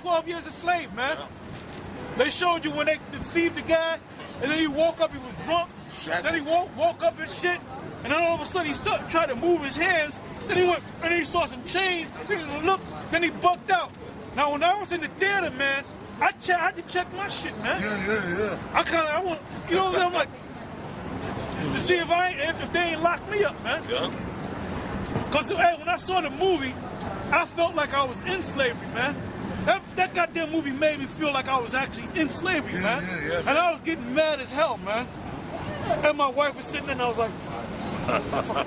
12 years a slave, man. They showed you when they deceived the guy, and then he woke up, he was drunk. Then he woke up and shit, and then all of a sudden he tried to move his hands. Then he went, and then he saw some chains. Then he looked, then he bucked out. Now when I was in the theater, man, I had to check my shit, man. Yeah. I want, you know what I'm like, to see if they ain't locked me up, man. Yeah. Cause hey, when I saw the movie, I felt like I was in slavery, man. That goddamn movie made me feel like I was actually in slavery, man. Yeah, and I was getting mad as hell, man. And my wife was sitting there and I was like, man.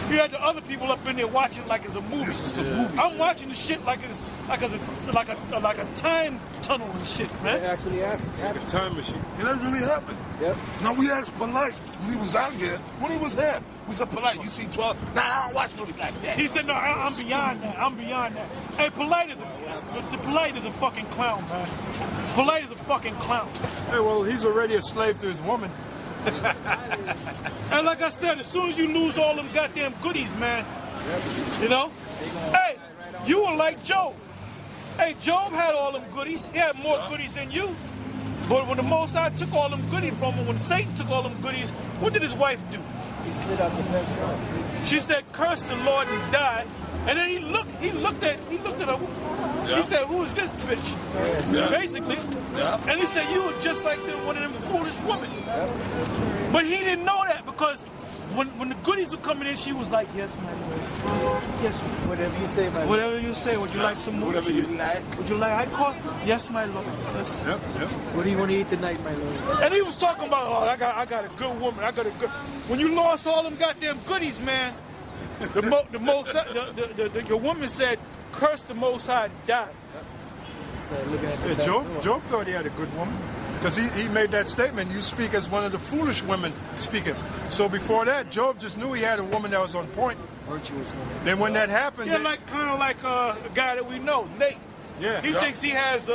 You had the other people up in there watching like it's a movie. This is the movie. I'm watching the shit like it's like a time tunnel and shit, man. It actually happened. Like a time machine. Yeah, that really happened. Yep. Now we asked Polite when he was out here, when he was here. We said, Polite, you see 12? Nah, I don't watch movies like that. He said, no, I'm beyond that. I'm beyond that. Hey, Polite is a fucking clown, man. Polite is a fucking clown. Hey, well, he's already a slave to his woman. And like I said, as soon as you lose all them goddamn goodies, man, you know? Hey, you were like Job. Hey, Job had all them goodies. He had more goodies than you. But when the Most High took all them goodies from him, when Satan took all them goodies, what did his wife do? She slid out the fence. She said, curse the Lord and died. And then he looked at her. Yeah. He said, who is this bitch? Yeah. Basically. Yeah. And he said, you were just like one of them foolish women. Yep. But he didn't know that because when the goodies were coming in, she was like, yes, my lord. Yes, my lord. Whatever you say, my lord. Whatever you say. Would you like some more? Whatever you like. Would you like? I call. Yes, my lord. Yes. Yep. What do you want to eat tonight, my lord? And he was talking about, oh, I got a good woman. I got a good. When you lost all them goddamn goodies, man, your woman said, curse the Most High and die. Looking at the Yeah, Job thought he had a good woman. Because he made that statement, you speak as one of the foolish women speaking. So before that, Job just knew he had a woman that was on point. virtuous woman. Then when that happened... Yeah, kind of like a guy that we know, Nate. Yeah. He thinks he has,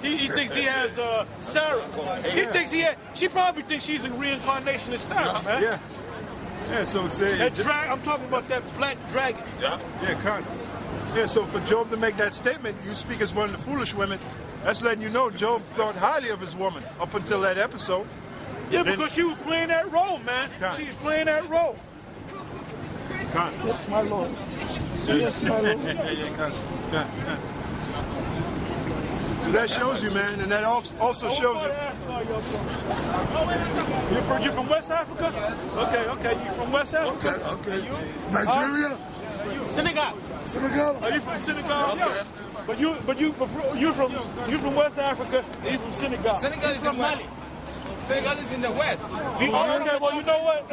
he thinks he has Sarah. He thinks she probably thinks she's a reincarnation of Sarah, man. Yeah. Yeah, so say... I'm talking about that black dragon. Yeah. Yeah, kind of. Yeah, so for Job to make that statement, you speak as one of the foolish women, that's letting you know Job thought highly of his woman up until that episode. Yeah, because she was playing that role, man. She was playing that role. Yes, my lord. Yes, my lord. So that shows you, man, and that also shows you. You're from West Africa? Yes. Okay. You from West Africa? Okay. Nigeria? Senegal. Senegal? Are you from Senegal? Okay. But you're from West Africa. And you're from Senegal. Senegal is in Mali. Senegal is in the west. Okay, well, you know what,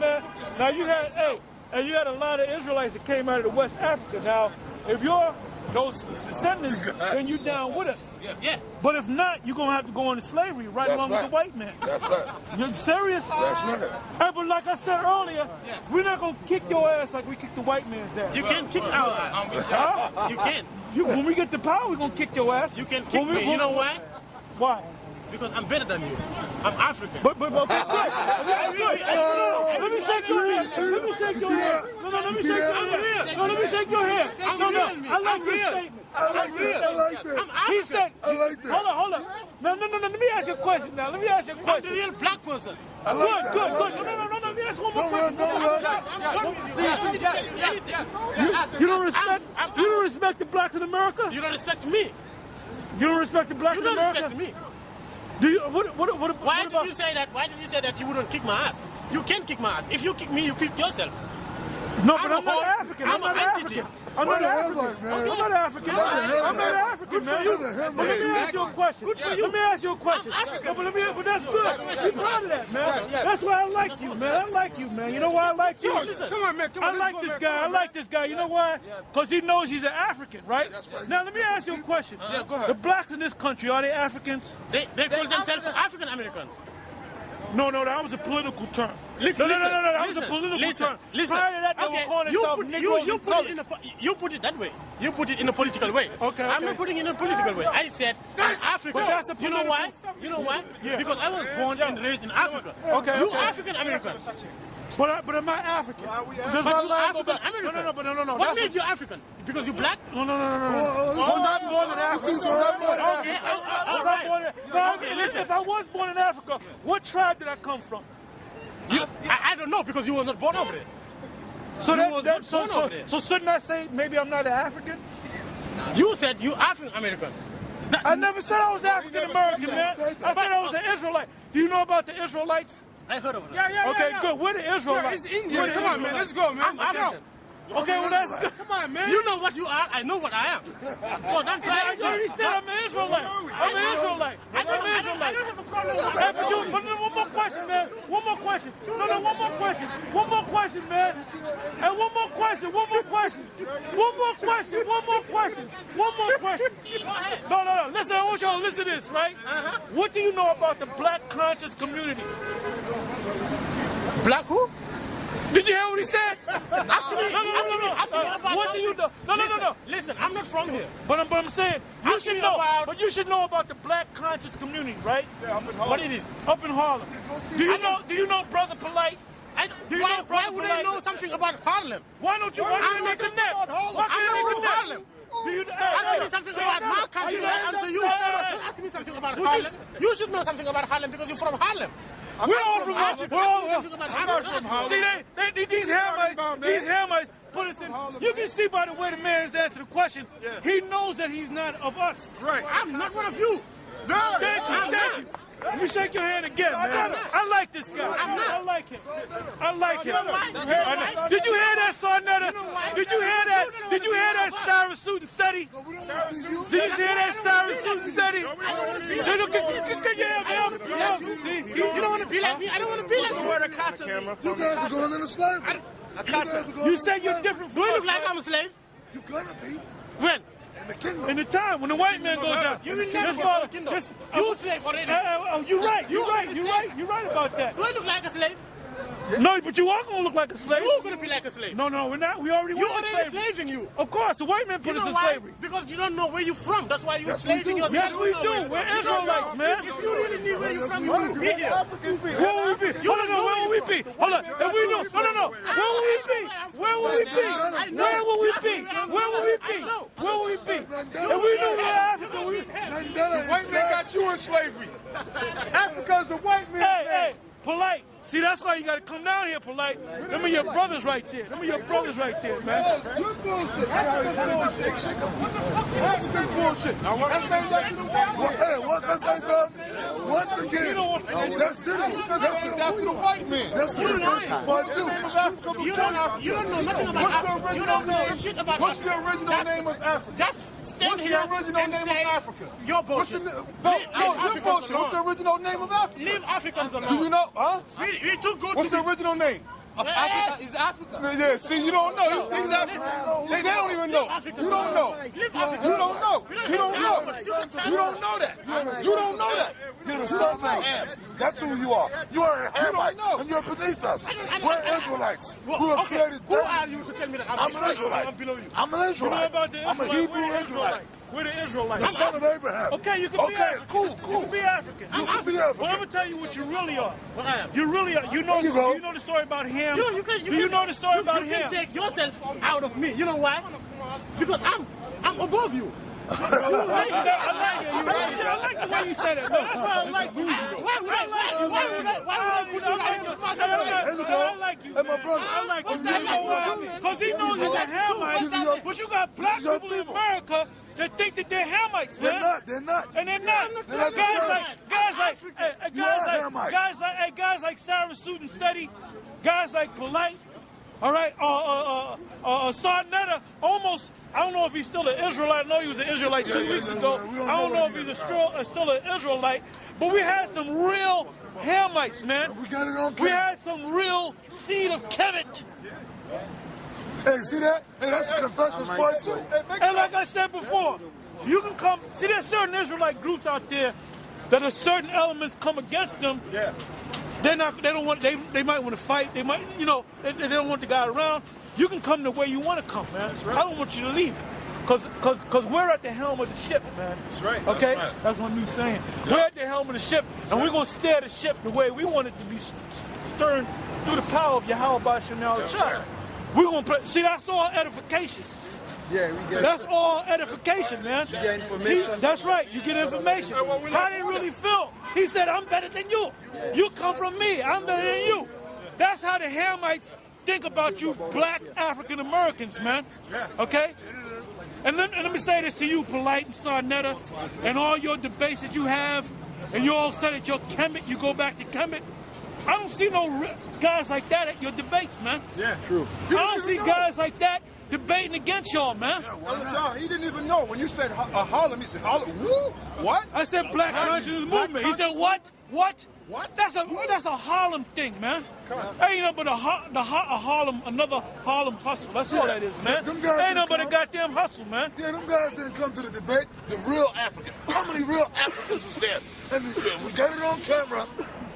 man? Now you had a lot of Israelites that came out of the West Africa. Now, if you're those descendants, then you down with us. Yeah. But if not, you're gonna have to go into slavery along with the white man. That's right. You're serious? That's right. Hey, but like I said earlier, we're not gonna kick your ass like we kicked the white man's ass. You can't kick our ass. Huh? You can't. When we get the power, we're gonna kick your ass. You can kick me. You know why? Why? Because I'm better than you. I'm African. But okay, good. Let me shake your hand. Let me shake your hand. No, let me shake your hand. No, let me shake your hand. I like this statement. I like that. He said, I like that. Hold on. No. Let me ask you a question now. I'm the real black person. Good. No. Let me ask one more question. You don't respect the blacks in America? You don't respect me. You don't respect the blacks in You America? don't respect me. Do you? Why did you say that? Why did you say that you wouldn't kick my ass? You can kick my ass. If you kick me, you kick yourself. No, but I'm not African. I'm not African. I'm not African, man. But let me ask you a question. Let me ask you a question. But that's good. You're proud of that, man. That's why I like you, man. You know why I like you? Come on, man. I like this guy. You know why? Because he knows he's an African, right? Now, let me ask you a question. Yeah, go ahead. The blacks in this country, are they Africans? They call themselves African Americans. No, that was a political term. No, that was a political term. Listen. Prior to that, they were calling themselves Negroes and colored. You put it that way. You put it in a political way. Okay. I'm not putting it in a political way. I said I'm African. But that's a you know why? political- You know why? Yeah. Because I was born and raised in Africa. Okay, You okay. African American. But am I African? But you African American. No. What made you African? Because you black? No. Was I born in Africa? Listen, if I was born in Africa, what tribe did I come from? I don't know because you were not born over there. So You was not born over there. so shouldn't I say maybe I'm not an African? You said you African American. I never said I was African American, man. I said I was an Israelite. Do you know about the Israelites? I heard of it. Okay, good. We're the Israelites. It's India. Come on, man. Let's go, man. I'm African. Okay, well that's good. Come on, man. You know what you are. I know what I am. So don't try I already said I'm an Israelite. I'm an Israelite. I don't have a problem with Hey, but one more question, man. One more question. No, one more question. One more question, man. And one more question. No. Listen, I want y'all to listen to this, right? What do you know about the black conscious community? Black who? Did you hear what he said? Ask me. What do you know? No. Listen, I'm not from here. But I'm saying you should know. But you should know about the black conscious community, right? What it is? Up in Harlem. Do you know Brother Polite? Why would I know something about Harlem? Why don't you? I'm not from Harlem. Do you Ask me something about my country. I answer you. Ask me something about Harlem. You should know something about Harlem because you're from Harlem. We're all from Africa. See, these Hamites put us in. You can see by the way the man's answered the question, he knows that he's not of us. Right. I'm not one of you. Thank you. Let me shake your hand again, man. I like this guy. I like him. Did you hear that, Sarnetta? Did you hear that? Did you hear that, Sarah Suit and Seti? Did you hear that, Sarah Suit and Seti? You don't want to be like me. I don't want to be like you. You guys are going into slavery. You say you're different. Do I look like I'm a slave? You're gonna be When? in the kingdom. In the time when the white man goes out. You didn't never go to the kingdom. You slave already. You're right about that. Do I look like a slave? No, but you are gonna look like a slave. You're going to be like a slave. No, we're not. We already You were in already slavery. slaving you. Of course, the white man put You us know in why? slavery. Because you don't know where you're from. That's why you're Yes, we slaving do. yourself. Yes, we do. We're Israelites, man. If you really knew where you're from, you wouldn't be here. Where would we be? Hold on, where would we be? Hold on. If we know, no. Where would we be? Where would we be? Where would we be? Where would we be? Where would we be? If we knew we were Africa, we. The white man got you in slavery. Africa's a white man. Hey, Polite. See, that's why you got to come down here, Polite. Them are your brothers right there. Man. You're bullshit. That's that bullshit. Hey, what can I say, something? Once again, that's different. That's the white man. That's the different part, too. You don't know nothing about Africa. You don't know shit about What's the Africa. original name of Africa? Just stand What's here the original and name say of Africa? You're What's the bullshit. you're bullshit. What's the original name of Africa? Leave Africans alone. Do you know? Huh? We too good What's to the original name? of Africa is Africa. Yeah, see, you don't know. These Africans, they don't even know. You don't know. Leave Africa. You don't know. You don't know. You don't know that. You don't know that. You're the sons of. That's who you are. You are a Hamite, and you're beneath us. We're Israelites. We were created. Who are you to tell me that I'm an Israelite. I'm below you? I'm an Israelite. I'm a Hebrew Israelite. We're the Israelites. The son of Abraham. Okay, you can be African. Cool. You can be African. You can be Well, I'm African. gonna tell you what you really are. What I am? You really are. You know the story about Ham? Do you know the story about You Ham? can take yourself out of me. You know why? Because I'm above you. I like the way you said it. That's why I like you. Why would I put you I like you. Hey, my brother. I like you. You know why? Because he knows you're a Hamite. But you got black people in America that think that they're Hamites, man. They're not. And they're not. They're not Guys like Sarah Suit and Seti, guys like Polite, all right, Sarnetta, almost, I don't know if he's still an Israelite. I know he was an Israelite 2 weeks ago. I don't know if he's still an Israelite. But we had some real Hamites, man. We got it on We camera. had some real seed of Kemet. Hey, see that? Hey, that's a confession part, too. And like I said before, you can come, see there's certain Israelite groups out there that are certain elements come against them. Yeah. They're not. They don't want. They might want to fight. They might. You know. They don't want the guy around. You can come the way you want to come, man. That's right. I don't want you to leave. Cause we're at the helm of the ship, man. That's right. Okay, That's right. that's my new saying. We're at the helm of the ship, and we're gonna steer the ship the way we want it to be steered through the power of Yahweh B'Shem Shai. We're gonna play. See, that's all edification. Yeah, we get That's all edification, man. You get information. That's right. You get information. How they really feel. He said, "I'm better than you. You come from me. I'm better than you." That's how the Hamites think about you, black African Americans, man. Okay. And let me say this to you, Polite and Sarnetta, and all your debates that you have, and you all said at your Kemet, you go back to Kemet. I don't see no guys like that at your debates, man. Yeah, true. I don't see guys like that debating against y'all, man. John, he didn't even know. When you said Harlem, he said Harlem. Woo? What? I said Black Consciousness Movement. He said what? What? What? That's a Harlem thing, man. Ain't nothing but a Harlem, another Harlem hustle. That's all that is, man. Ain't nothing but a goddamn hustle, man. Yeah, them guys didn't come to the debate. The real African. How many real Africans was there? And we got it on camera.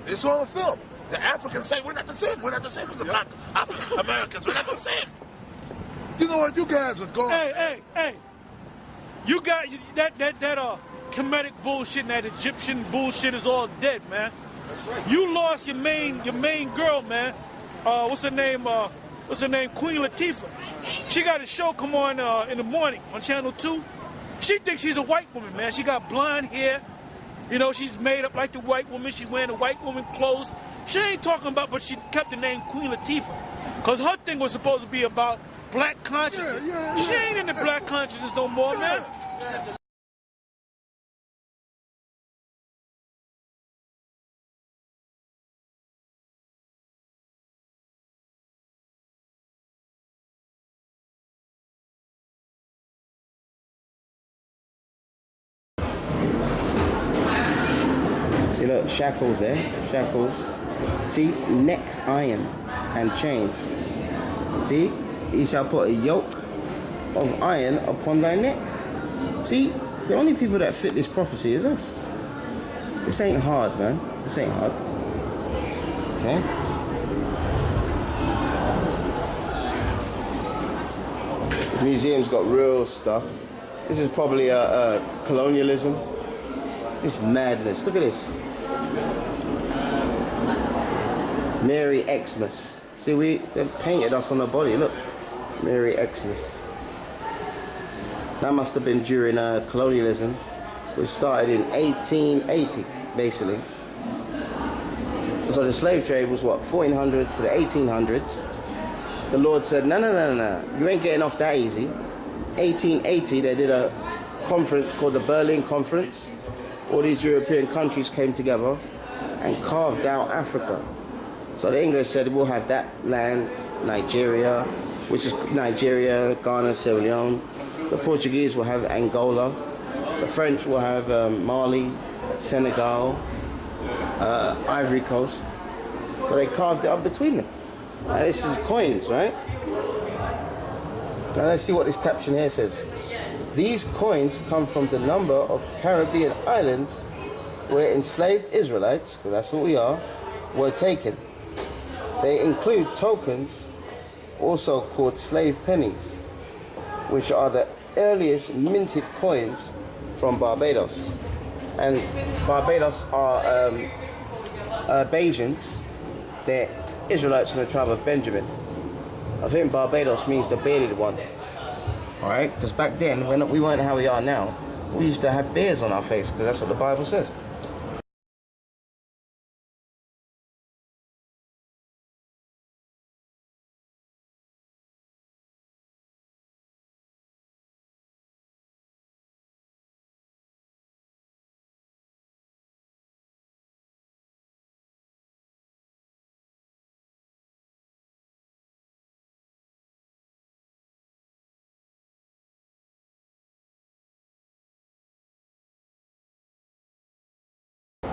It's on film. The Africans say we're not the same. We're not the same as the black African Americans. We're not the same. You know what? You guys are gone. Hey. You got that Kemetic bullshit and that Egyptian bullshit is all dead, man. That's right. You lost your main girl, man. What's her name? Queen Latifah. She got a show come on in the morning on Channel 2. She thinks she's a white woman, man. She got blonde hair. You know, she's made up like the white woman. She's wearing the white woman clothes. She ain't talking about, but she kept the name Queen Latifah. Because her thing was supposed to be about black consciousness. She ain't in the black consciousness no more, man. See, look, shackles there, shackles. See, neck iron and chains. See, he shall put a yoke of iron upon thy neck. See, the only people that fit this prophecy is us. This ain't hard, man. This ain't hard. Okay? The museum's got real stuff. This is probably a colonialism. This madness. Look at this. Mary Xmas. See, they painted us on the body. Look, Mary Xmas. That must have been during colonialism, which started in 1880, basically. So the slave trade was what, 1400s to the 1800s. The Lord said, no, you ain't getting off that easy. 1880, they did a conference called the Berlin Conference. All these European countries came together and carved out Africa. So the English said, we'll have that land, Nigeria, which is Nigeria, Ghana, Sierra Leone. The Portuguese will have Angola. The French will have Mali, Senegal, Ivory Coast. So they carved it up between them. Now this is coins, right? Now let's see what this caption here says. These coins come from the number of Caribbean islands where enslaved Israelites, because that's what we are, were taken. They include tokens, also called slave pennies, which are the earliest minted coins from Barbados. And Barbados are Bajans. They're Israelites from the tribe of Benjamin. I think Barbados means the bearded one. Alright, because back then, when we weren't how we are now, we used to have beards on our face, because that's what the Bible says.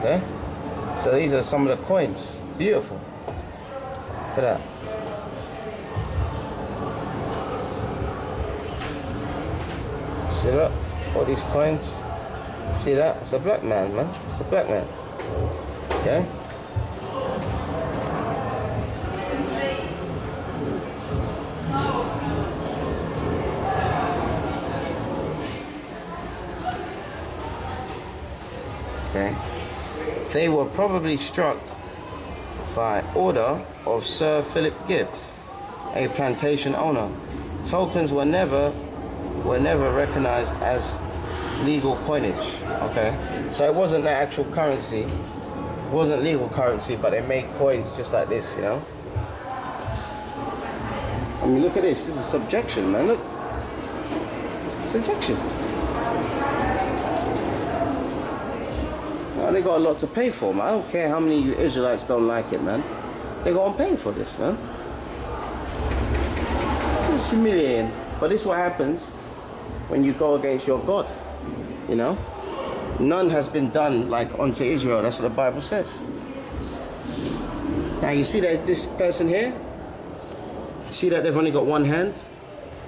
Okay, so these are some of the coins. Beautiful. Look at that. See that? All these coins. See that? It's a black man, man. It's a black man. Okay. Okay. They were probably struck by order of Sir Philip Gibbs, a plantation owner. Tokens were never recognized as legal coinage. Okay, so it wasn't the actual currency, it wasn't legal currency, but they made coins just like this, you know. I mean, look at this. This is subjection, man. Look, subjection. They got a lot to pay for, man. I don't care how many of you Israelites don't like it, man. They got to pay for this, man. It's humiliating. But this is what happens when you go against your God, you know. None has been done like unto Israel. That's what the Bible says. Now you see that this person here? See that they've only got one hand?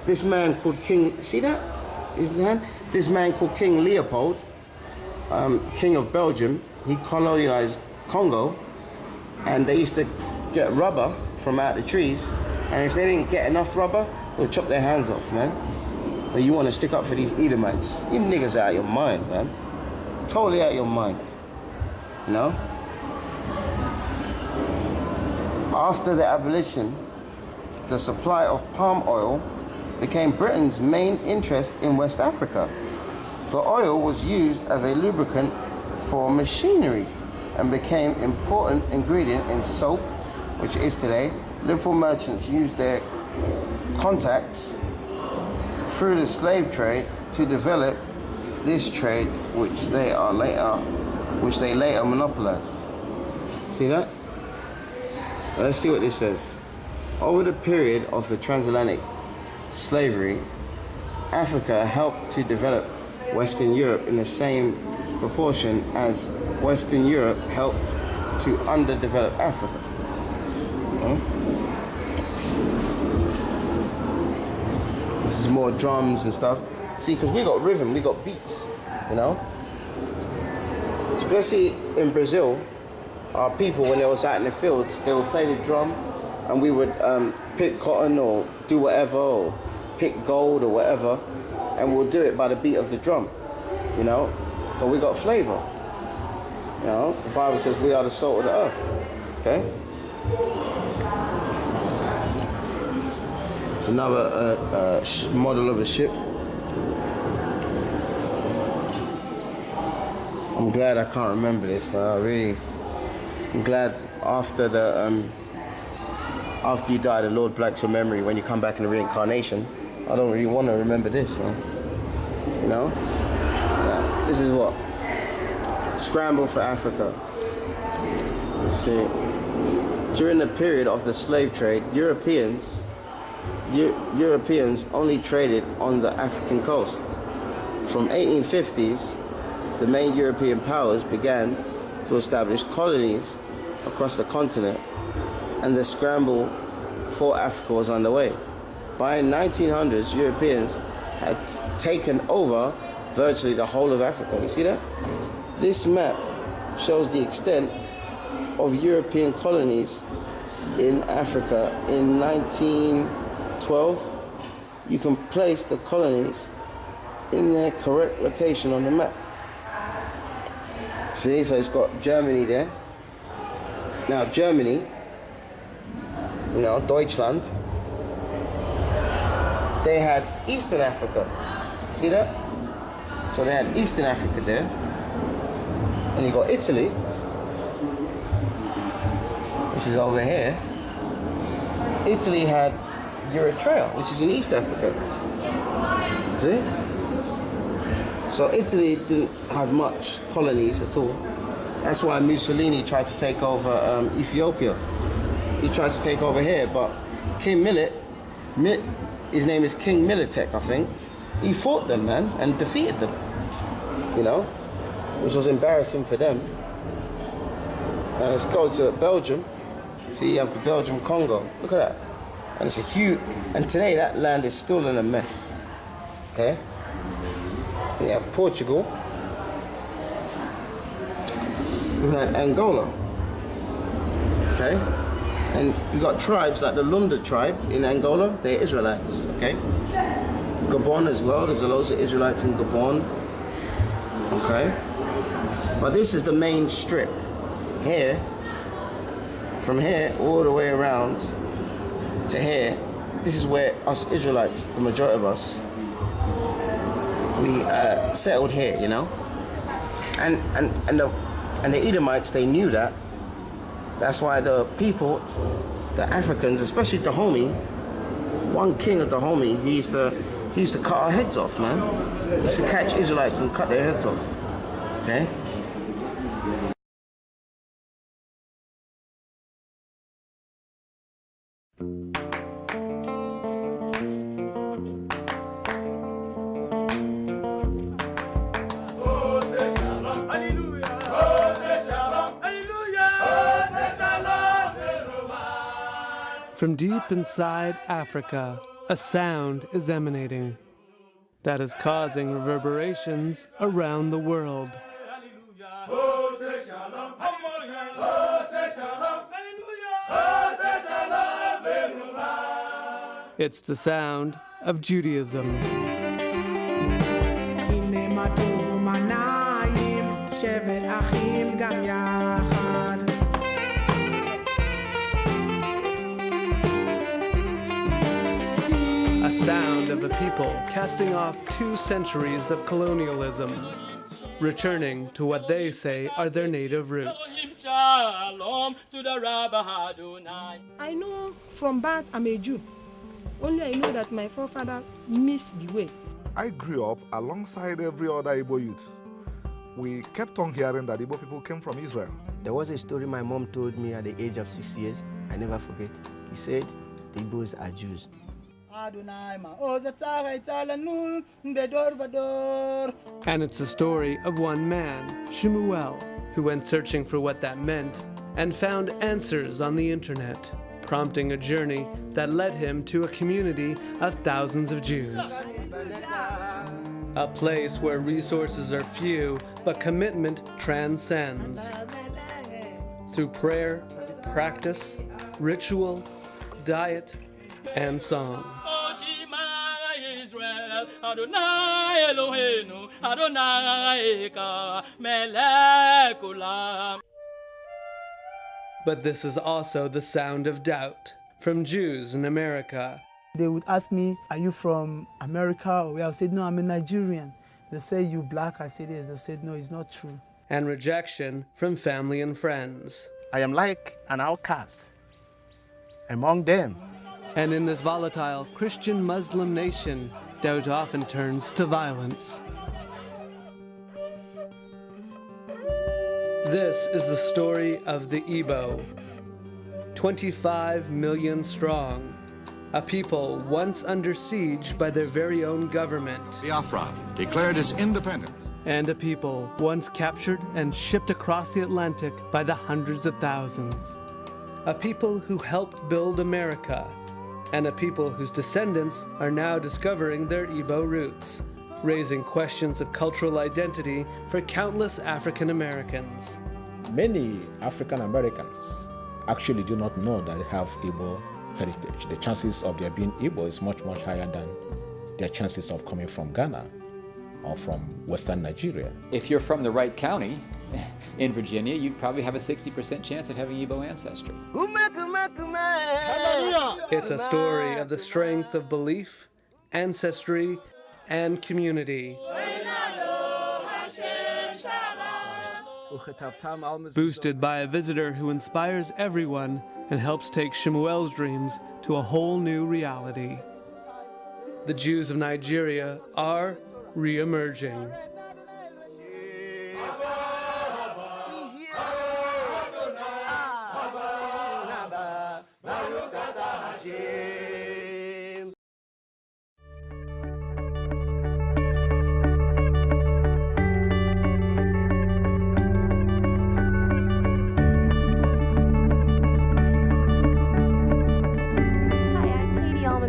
This man called King, see that? Is his hand? This man called King Leopold, King of Belgium, he colonized Congo, and they used to get rubber from out the trees, and if they didn't get enough rubber, they'll chop their hands off, man. But you want to stick up for these Edomites. You niggas are out of your mind, man. Totally out of your mind. You know? After the abolition, the supply of palm oil became Britain's main interest in West Africa. The oil was used as a lubricant for machinery and became an important ingredient in soap, which it is today. Liverpool merchants used their contacts through the slave trade to develop this trade, which they later monopolized. See that? Let's see what this says. Over the period of the transatlantic slavery, Africa helped to develop Western Europe in the same proportion as Western Europe helped to underdevelop Africa. This is more drums and stuff. See, because we got rhythm, we got beats, you know. Especially in Brazil, our people, when they was out in the fields, they would play the drum, and we would pick cotton or do whatever, or pick gold or whatever, and we'll do it by the beat of the drum, you know. But we got flavor, you know. The Bible says we are the salt of the earth. Okay. It's another model of a ship. I'm glad I can't remember this. I'm glad after you die, the Lord blacks your memory when you come back in the reincarnation. I don't really want to remember this, man. You know? Yeah. This is what? Scramble for Africa. Let's see. During the period of the slave trade, Europeans only traded on the African coast. From 1850s, the main European powers began to establish colonies across the continent, and the scramble for Africa was underway. By the 1900s, Europeans had taken over virtually the whole of Africa. You see that? This map shows the extent of European colonies in Africa. In 1912, you can place the colonies in their correct location on the map. See, so it's got Germany there. Now Germany, you know, Deutschland, they had Eastern Africa. See that? So they had Eastern Africa there. And you got Italy, which is over here. Italy had Eritrea, which is in East Africa. See? So Italy didn't have much colonies at all. That's why Mussolini tried to take over Ethiopia. He tried to take over here, but King Millet, his name is King Militek, I think. He fought them, man, and defeated them. You know, which was embarrassing for them. Now let's go to Belgium. See, you have the Belgium Congo. Look at that. And it's a huge. And today that land is still in a mess. Okay. You have Portugal. We had Angola. Okay. And you got tribes like the Lunda tribe in Angola. They're Israelites. Okay. Gabon as well. There's loads of Israelites in Gabon. Okay. But this is the main strip. Here, from here all the way around to here, this is where us Israelites, the majority of us, we settled here, you know. And the Edomites, they knew that. That's why the people, the Africans, especially Dahomey, one king of Dahomey, he used to cut our heads off, man. He used to catch Israelites and cut their heads off. Okay? From deep inside Africa, a sound is emanating that is causing reverberations around the world. It's the sound of Judaism. A sound of a people casting off 2 centuries of colonialism, returning to what they say are their native roots. I know from birth I'm a Jew. Only I know that my forefather missed the way. I grew up alongside every other Igbo youth. We kept on hearing that Igbo people came from Israel. There was a story my mom told me at the age of 6 years. I never forget. He said the Igbos are Jews. And it's the story of one man, Shemuel, who went searching for what that meant and found answers on the internet, prompting a journey that led him to a community of thousands of Jews. A place where resources are few, but commitment transcends. Through prayer, practice, ritual, diet, and song. But this is also the sound of doubt from Jews in America. They would ask me, are you from America? Or I would say, no, I'm a Nigerian. They say, you black? I said, yes. They said, no, it's not true. And rejection from family and friends. I am like an outcast among them. And in this volatile Christian-Muslim nation, doubt often turns to violence. This is the story of the Igbo, 25 million strong, a people once under siege by their very own government. Biafra declared its independence. And a people once captured and shipped across the Atlantic by the hundreds of thousands. A people who helped build America, and a people whose descendants are now discovering their Igbo roots, raising questions of cultural identity for countless African Americans. Many African Americans actually do not know that they have Igbo heritage. The chances of their being Igbo is much, much higher than their chances of coming from Ghana or from Western Nigeria. If you're from the right county in Virginia, you'd probably have a 60% chance of having Igbo ancestry. It's a story of the strength of belief, ancestry, and community. Boosted by a visitor who inspires everyone and helps take Shemuel's dreams to a whole new reality. The Jews of Nigeria are re-emerging.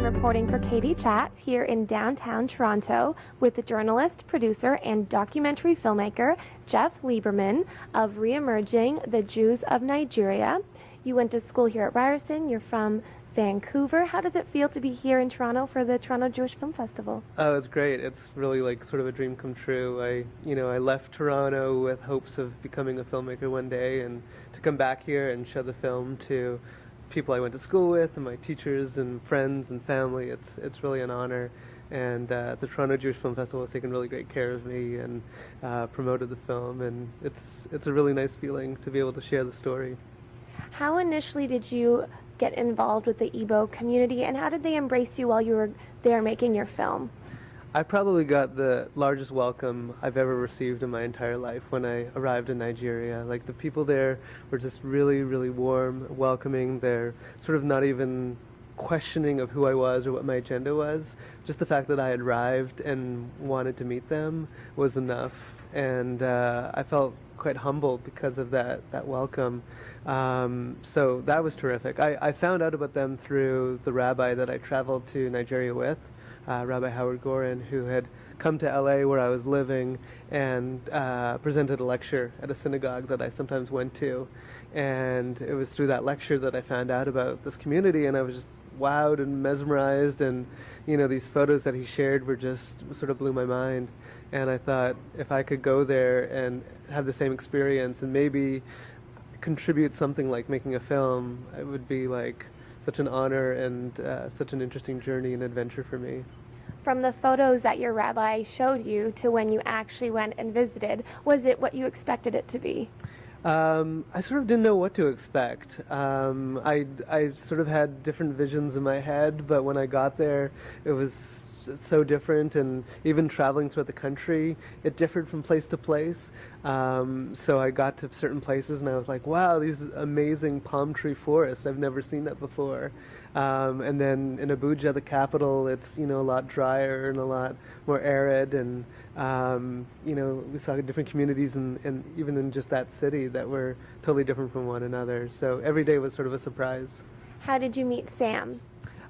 Reporting for Katie Chats here in downtown Toronto with the journalist, producer, and documentary filmmaker Jeff Lieberman of Re-Emerging, the Jews of Nigeria. You went to school here at Ryerson. You're from Vancouver. How does it feel to be here in Toronto for the Toronto Jewish Film Festival? Oh, it's great. It's really like sort of a dream come true. I left Toronto with hopes of becoming a filmmaker one day, and to come back here and show the film to people I went to school with and my teachers and friends and family, it's really an honor. And the Toronto Jewish Film Festival has taken really great care of me and promoted the film, and it's a really nice feeling to be able to share the story. How initially did you get involved with the Igbo community, and how did they embrace you while you were there making your film? I probably got the largest welcome I've ever received in my entire life when I arrived in Nigeria. Like, the people there were just really, really warm, welcoming. They're sort of not even questioning of who I was or what my agenda was. Just the fact that I had arrived and wanted to meet them was enough. And I felt quite humbled because of that welcome. So that was terrific. I found out about them through the rabbi that I traveled to Nigeria with, Rabbi Howard Gorin, who had come to LA where I was living and presented a lecture at a synagogue that I sometimes went to. And it was through that lecture that I found out about this community, and I was just wowed and mesmerized, and these photos that he shared were just sort of blew my mind. And I thought, if I could go there and have the same experience and maybe contribute something like making a film, it would be like such an honor and such an interesting journey and adventure for me. From the photos that your rabbi showed you to when you actually went and visited, was it what you expected it to be? I sort of didn't know what to expect. I sort of had different visions in my head, but when I got there, it was so different, and even traveling throughout the country, it differed from place to place. So I got to certain places and I was like, wow, these amazing palm tree forests. I've never seen that before. And then in Abuja, the capital, it's a lot drier and a lot more arid, and we saw different communities and even in just that city that were totally different from one another. So every day was sort of a surprise. How did you meet Sam?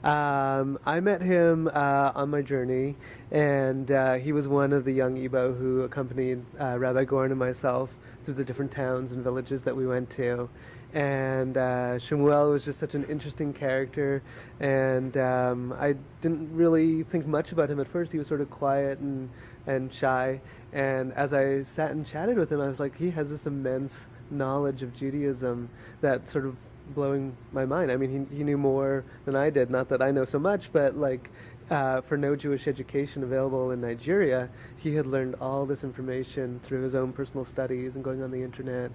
I met him on my journey, and he was one of the young Igbo who accompanied Rabbi Gorin and myself through the different towns and villages that we went to. And Shemuel was just such an interesting character, and I didn't really think much about him at first. He was sort of quiet and shy, and as I sat and chatted with him, I was like, he has this immense knowledge of Judaism that sort of blowing my mind. I mean, he knew more than I did. Not that I know so much, but like for no Jewish education available in Nigeria, he had learned all this information through his own personal studies and going on the internet.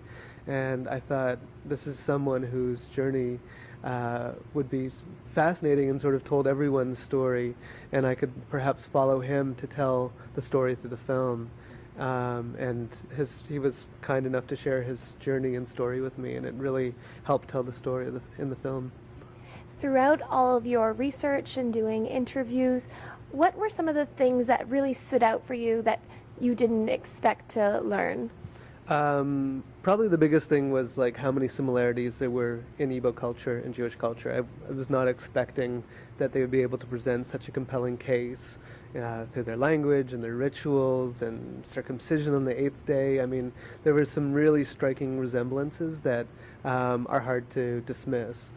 And I thought, this is someone whose journey would be fascinating and sort of told everyone's story, and I could perhaps follow him to tell the story through the film. And he was kind enough to share his journey and story with me, and it really helped tell the story in the film. Throughout all of your research and doing interviews, what were some of the things that really stood out for you that you didn't expect to learn? Probably the biggest thing was like how many similarities there were in Igbo culture and Jewish culture. I was not expecting that they would be able to present such a compelling case through their language and their rituals and circumcision on the 8th day. I mean, there were some really striking resemblances that are hard to dismiss.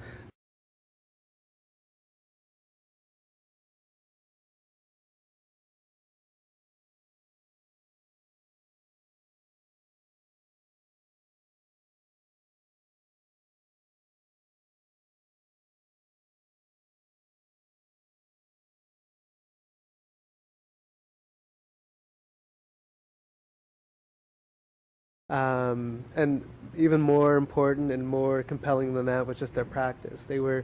And even more important and more compelling than that was just their practice. They were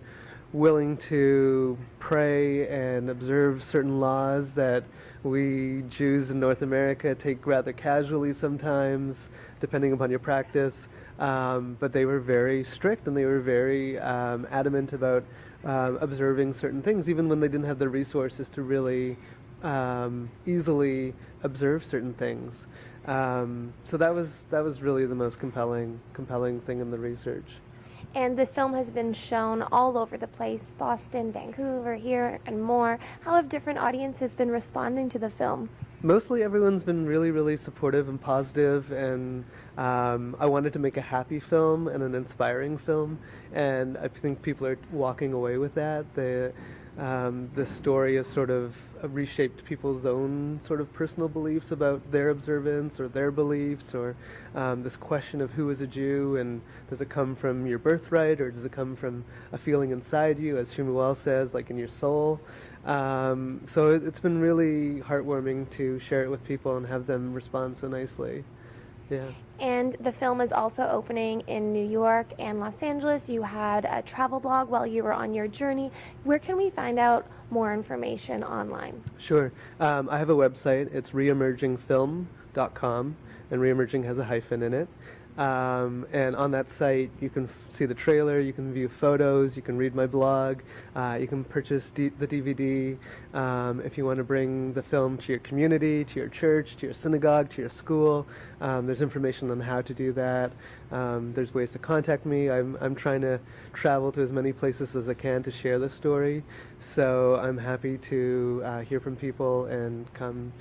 willing to pray and observe certain laws that we Jews in North America take rather casually sometimes, depending upon your practice. But they were very strict, and they were very adamant about observing certain things, even when they didn't have the resources to really easily observe certain things. So that was really the most compelling thing in the research. And the film has been shown all over the place, Boston, Vancouver, here, and more. How have different audiences been responding to the film? Mostly everyone's been really, really supportive and positive, and I wanted to make a happy film and an inspiring film, and I think people are walking away with that. The story has sort of reshaped people's own sort of personal beliefs about their observance or their beliefs, or this question of who is a Jew, and does it come from your birthright, or does it come from a feeling inside you, as Shmuel says, like in your soul. So it's been really heartwarming to share it with people and have them respond so nicely. Yeah. And the film is also opening in New York and Los Angeles. You had a travel blog while you were on your journey. Where can we find out more information online? Sure. I have a website. It's reemergingfilm.com, and reemerging has a hyphen in it. And on that site, you can see the trailer, you can view photos, you can read my blog, you can purchase the DVD. If you want to bring the film to your community, to your church, to your synagogue, to your school, there's information on how to do that. There's ways to contact me. I'm trying to travel to as many places as I can to share this story. So I'm happy to hear from people and come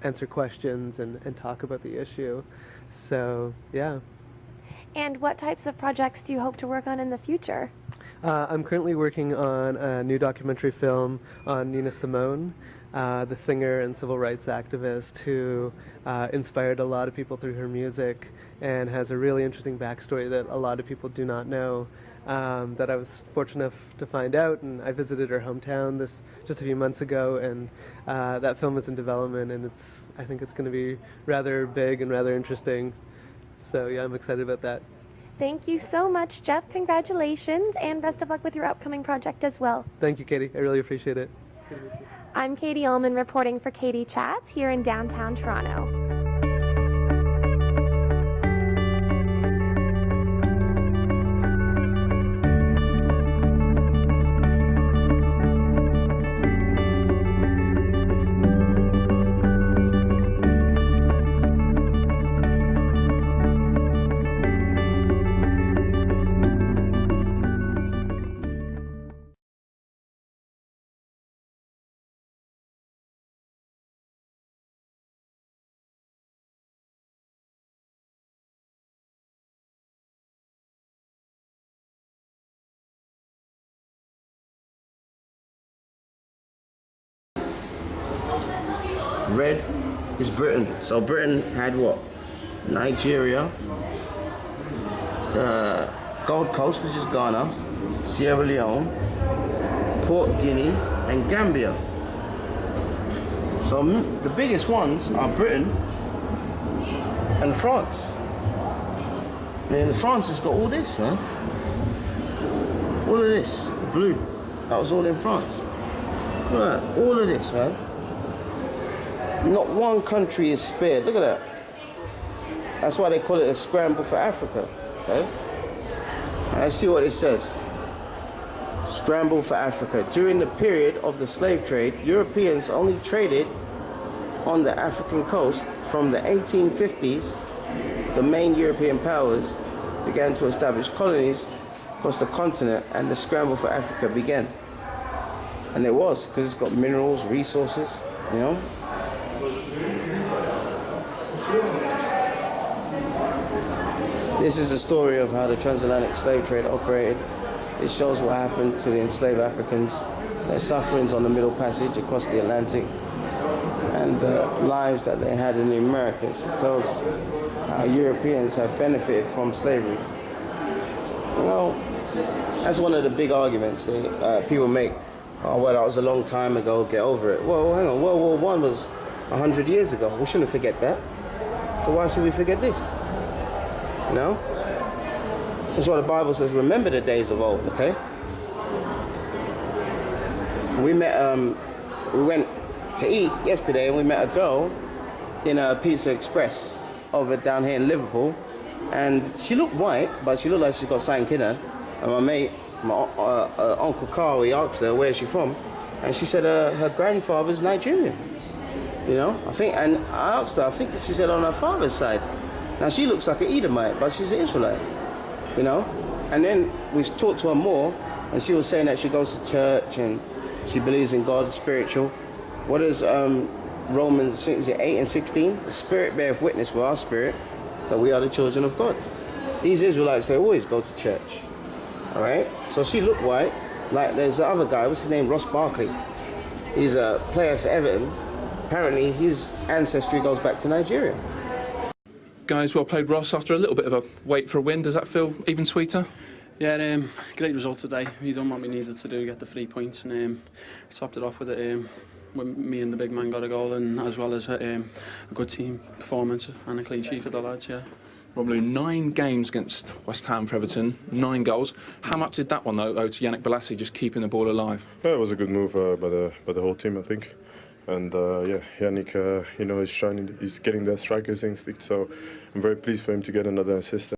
answer questions and talk about the issue. So, yeah. And what types of projects do you hope to work on in the future? I'm currently working on a new documentary film on Nina Simone, the singer and civil rights activist who inspired a lot of people through her music and has a really interesting backstory that a lot of people do not know, that I was fortunate enough to find out. And I visited her hometown just a few months ago, and that film is in development, and I think it's going to be rather big and rather interesting. So yeah, I'm excited about that. Thank you so much, Jeff. Congratulations, and best of luck with your upcoming project as well. Thank you, Katie. I really appreciate it. I'm Katie Ullman reporting for Katie Chats here in downtown Toronto. Red is Britain. So Britain had what? Nigeria, the Gold Coast, which is Ghana, Sierra Leone, Port Guinea, and Gambia. So the biggest ones are Britain and France. And France has got all this, man. All of this, the blue, that was all in France. Look at that, all of this, man. Not one country is spared. Look at that. That's why they call it a scramble for Africa. Okay? Let's see what it says. Scramble for Africa. During the period of the slave trade, Europeans only traded on the African coast. From the 1850s, the main European powers began to establish colonies across the continent, and the scramble for Africa began. And it was, because it's got minerals, resources, you know. This is the story of how the transatlantic slave trade operated. It shows what happened to the enslaved Africans, their sufferings on the Middle Passage across the Atlantic, and the lives that they had in the Americas. It tells how Europeans have benefited from slavery. You know, that's one of the big arguments that people make. Oh, well, that was a long time ago, get over it. Well, hang on, World War I was 100 years ago. We shouldn't forget that. So why should we forget this? You know? That's why the Bible says, remember the days of old, okay? We went to eat yesterday, and we met a girl in a Pizza Express over down here in Liverpool. And she looked white, but she looked like she's got something in her. And my mate, Uncle Carl, he asked her, where's she from? And she said her grandfather's Nigerian. You know, and I asked her, I think she said on her father's side. Now she looks like an Edomite, but she's an Israelite. You know? And then we talked to her more, and she was saying that she goes to church and she believes in God, spiritual. What does Romans, I think it's 8 and 16. The Spirit beareth witness with our spirit that we are the children of God. These Israelites, they always go to church. All right? So she looked white. Like there's the other guy, what's his name? Ross Barkley. He's a player for Everton. Apparently his ancestry goes back to Nigeria. Guys, well played, Ross. After a little bit of a wait for a win, does that feel even sweeter? Yeah, great result today. We done what we needed to do, get the 3 points, and topped it off with it. When me and the big man got a goal, and as well as a good team performance and a clean sheet for the lads. Yeah. Probably 9 games against West Ham for Everton, 9 goals. How much did that one though owe to Yannick Bolasie just keeping the ball alive? Yeah, it was a good move by the whole team, I think. And yeah, Yannick, is shining. He's getting the striker's instinct. So I'm very pleased for him to get another assist.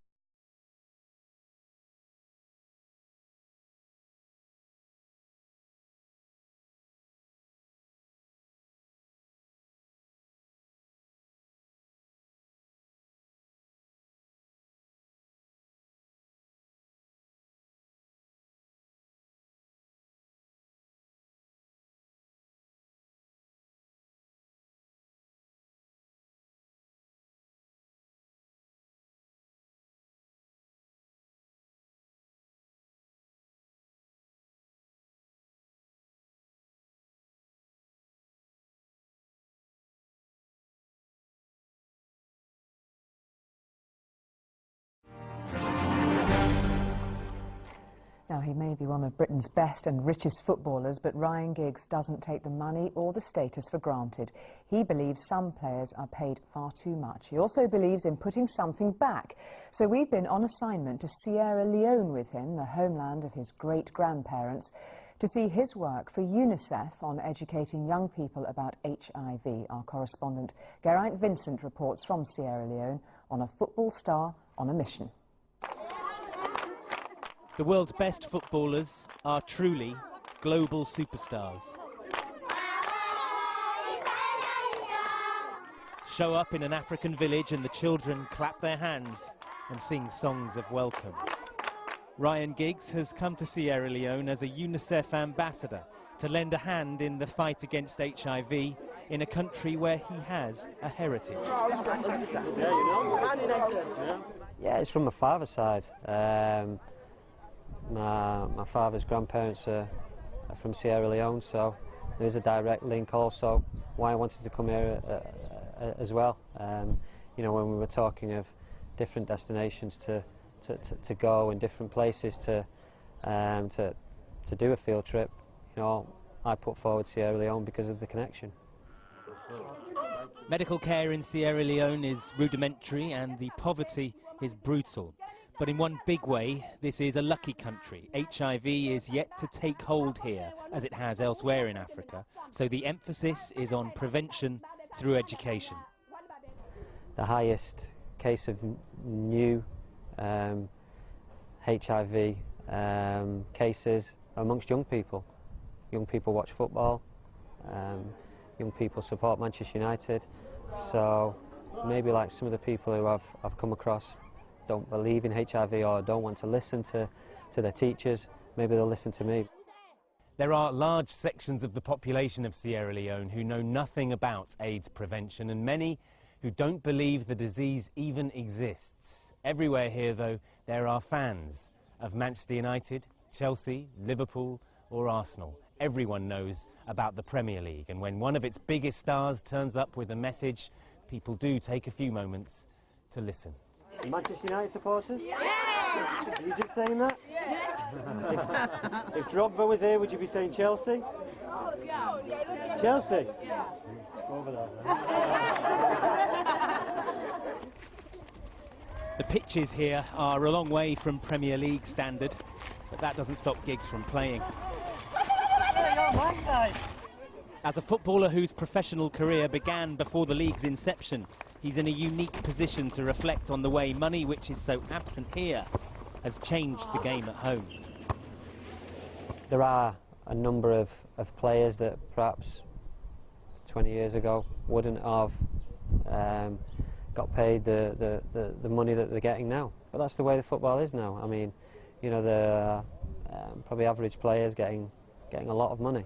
Now, he may be one of Britain's best and richest footballers, but Ryan Giggs doesn't take the money or the status for granted. He believes some players are paid far too much. He also believes in putting something back. So we've been on assignment to Sierra Leone with him, the homeland of his great-grandparents, to see his work for UNICEF on educating young people about HIV. Our correspondent Geraint Vincent reports from Sierra Leone on a football star on a mission. The world's best footballers are truly global superstars. Show up in an African village and the children clap their hands and sing songs of welcome. Ryan Giggs has come to Sierra Leone as a UNICEF ambassador to lend a hand in the fight against HIV in a country where he has a heritage. Yeah, it's from my father's side. My father's grandparents are from Sierra Leone, so there is a direct link also why I wanted to come here as well. You know, when we were talking of different destinations to go and different places to do a field trip, you know, I put forward Sierra Leone because of the connection. Medical care in Sierra Leone is rudimentary and the poverty is brutal. But in one big way, this is a lucky country. HIV is yet to take hold here, as it has elsewhere in Africa. So the emphasis is on prevention through education. The highest case of new HIV cases amongst young people. Young people watch football, young people support Manchester United. So maybe like some of the people who I've come across don't believe in HIV or don't want to listen to their teachers, maybe they'll listen to me. There are large sections of the population of Sierra Leone who know nothing about AIDS prevention, and many who don't believe the disease even exists. Everywhere here, though, there are fans of Manchester United, Chelsea, Liverpool or Arsenal. Everyone knows about the Premier League, and when one of its biggest stars turns up with a message, people do take a few moments to listen. Manchester United supporters? Yeah! You just saying that? Yeah! if Drogba was here, would you be saying Chelsea? Oh, yeah. Chelsea? Yeah. Over there. The pitches here are a long way from Premier League standard, but that doesn't stop Giggs from playing. Hey, you're on my side. As a footballer whose professional career began before the league's inception, he's in a unique position to reflect on the way money, which is so absent here, has changed the game at home. There are a number of players that perhaps 20 years ago wouldn't have got paid the money that they're getting now. But that's the way the football is now. I mean, you know, the probably average players getting a lot of money.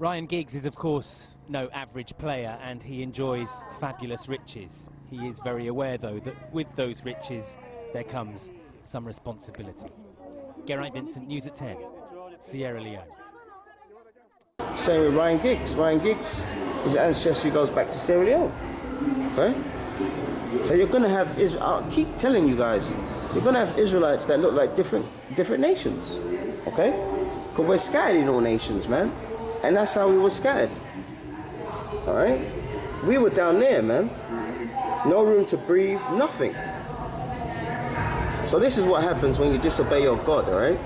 Ryan Giggs is, of course, no average player, and he enjoys fabulous riches. He is very aware, though, that with those riches there comes some responsibility. Geraint Vincent, News at 10, Sierra Leone. Same with Ryan Giggs. Ryan Giggs, his ancestry goes back to Sierra Leone. Okay? So you're going to have, I'll keep telling you guys, you're going to have Israelites that look like different nations. Okay? Because we're scattered in all nations, man. And that's how we were scattered. Alright? We were down there, man. No room to breathe, nothing. So this is what happens when you disobey your God, alright?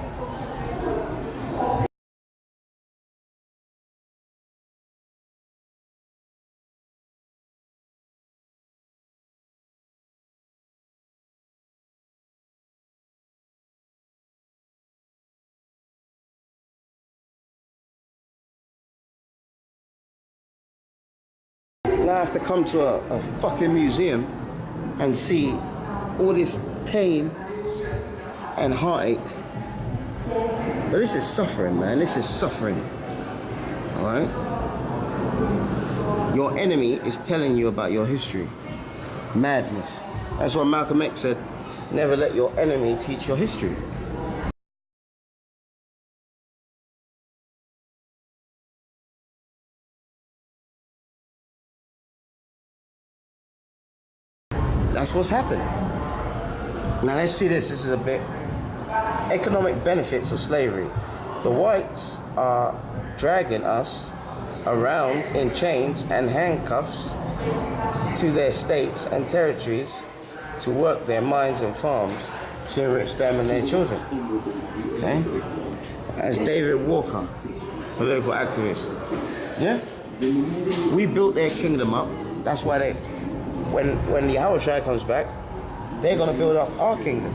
Now I have to come to a fucking museum and see all this pain and heartache. But this is suffering, man. This is suffering. Alright? Your enemy is telling you about your history. Madness. That's what Malcolm X said. Never let your enemy teach your history. That's what's happened. Now let's see this. This is a bit economic benefits of slavery. The whites are dragging us around in chains and handcuffs to their states and territories to work their mines and farms to enrich them and their children. Okay? As David Walker, political activist. Yeah? We built their kingdom up. That's why they, when the Yahushua comes back, they're going to build up our kingdom.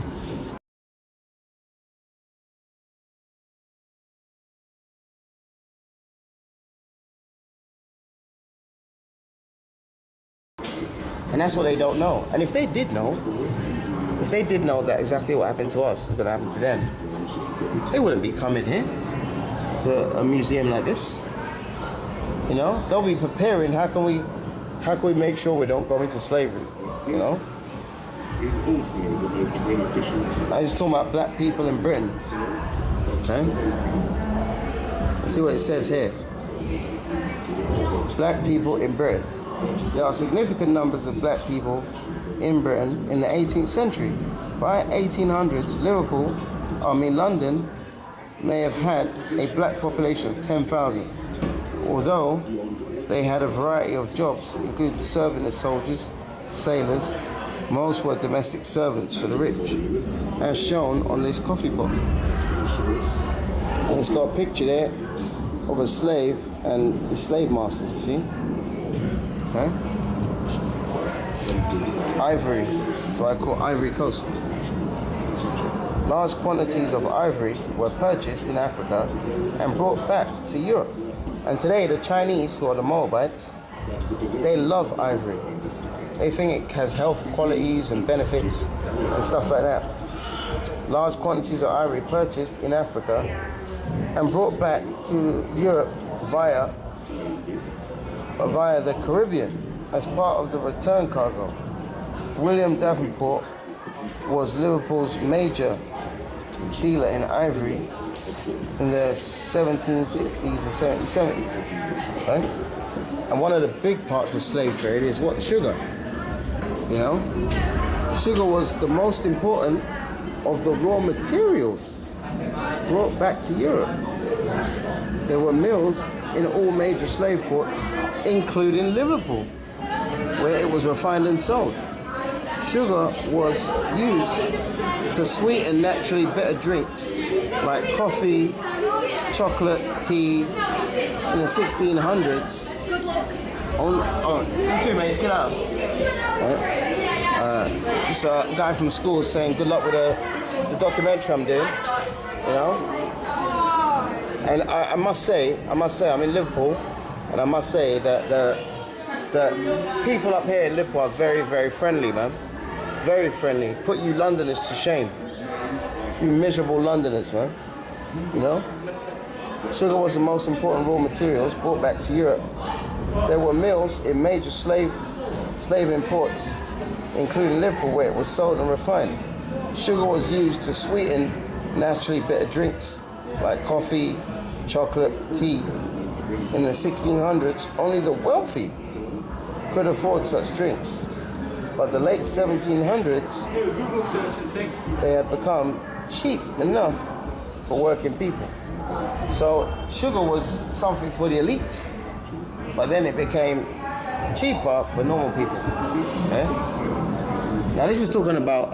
And that's what they don't know. And if they did know that exactly what happened to us is going to happen to them, they wouldn't be coming here to a museum like this. You know, they'll be preparing. How can we make sure we don't go into slavery? You know. Is also the most beneficial. I was talking about black people in Britain. Okay. Let's see what it says here. Black people in Britain. There are significant numbers of black people in Britain in the 18th century. By 1800s, London may have had a black population of 10,000. Although they had a variety of jobs, including serving as soldiers, sailors. Most were domestic servants for the rich, as shown on this coffee pot. And it's got a picture there of a slave and the slave masters, you see? Okay? Ivory, that's what I call Ivory Coast. Large quantities of ivory were purchased in Africa and brought back to Europe. And today the Chinese, who are the Moabites, they love ivory. They think it has health qualities and benefits and stuff like that. Large quantities of ivory purchased in Africa and brought back to Europe via the Caribbean as part of the return cargo. William Davenport was Liverpool's major dealer in ivory in the 1760s and 1770s. Right? And one of the big parts of slave trade is what? Sugar. You know? Sugar was the most important of the raw materials brought back to Europe. There were mills in all major slave ports, including Liverpool, where it was refined and sold. Sugar was used to sweeten naturally bitter drinks like coffee, chocolate, tea in the 1600s. You too, mate. Sit down. Just a guy from school saying good luck with the documentary I'm doing. You know. And I must say, I'm in Liverpool, and I must say that the people up here in Liverpool are very, very friendly, man. Very friendly. Put you Londoners to shame. You miserable Londoners, man. You know? Sugar was the most important raw materials brought back to Europe. There were mills in major slave imports, including Liverpool, where it was sold and refined. Sugar was used to sweeten naturally bitter drinks like coffee, chocolate, tea. In the 1600s, only the wealthy could afford such drinks. By the late 1700s, they had become cheap enough for working people. So sugar was something for the elites, but then it became cheaper for normal people. Okay? Now this is talking about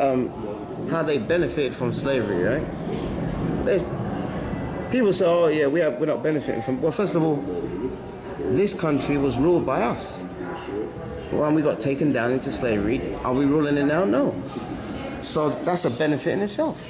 how they benefited from slavery, right? People say, oh yeah, we're not benefiting from. Well, first of all, this country was ruled by us. When we got taken down into slavery, are we ruling it now? No. So that's a benefit in itself.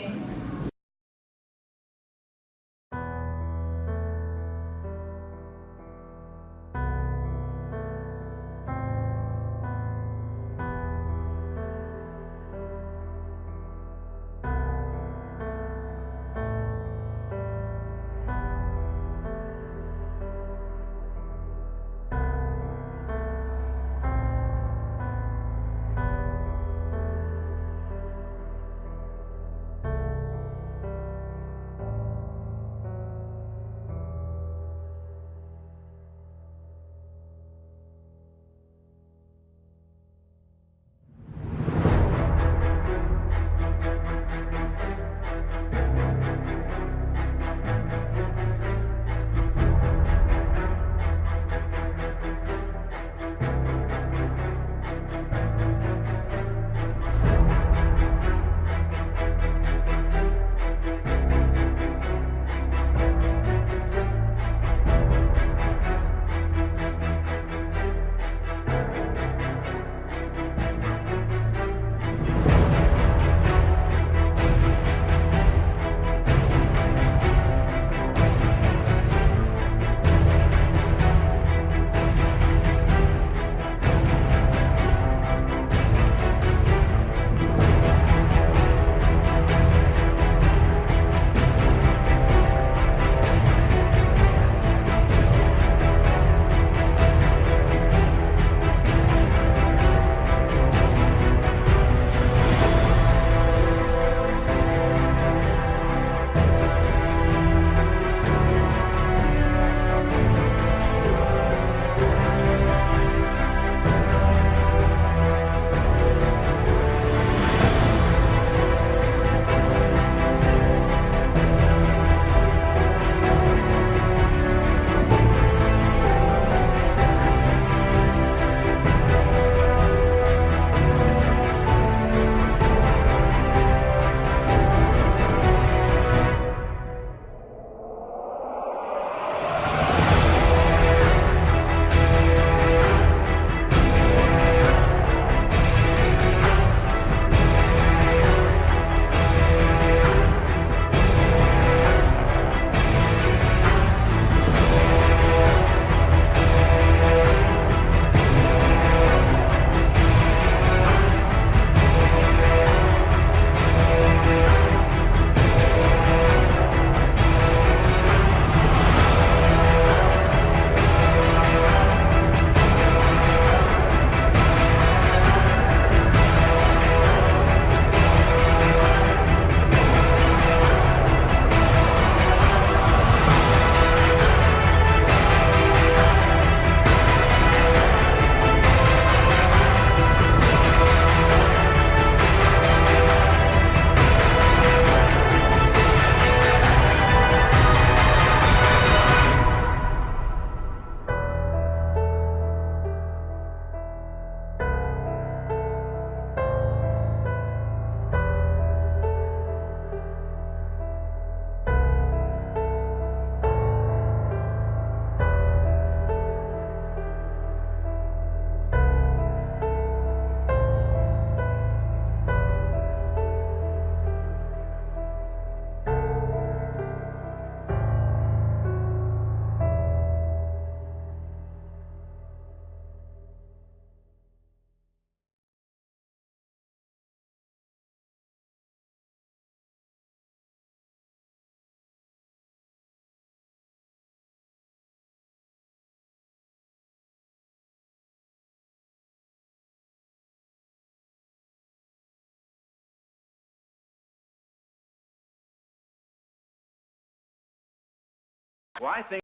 Well, I think.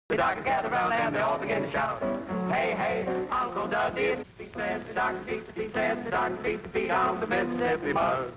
The doctor gathered around and they all began to shout, hey, hey, Uncle Dudley. He says the doctor beats the feet, says the doctor beats the feet on the Mississippi mud.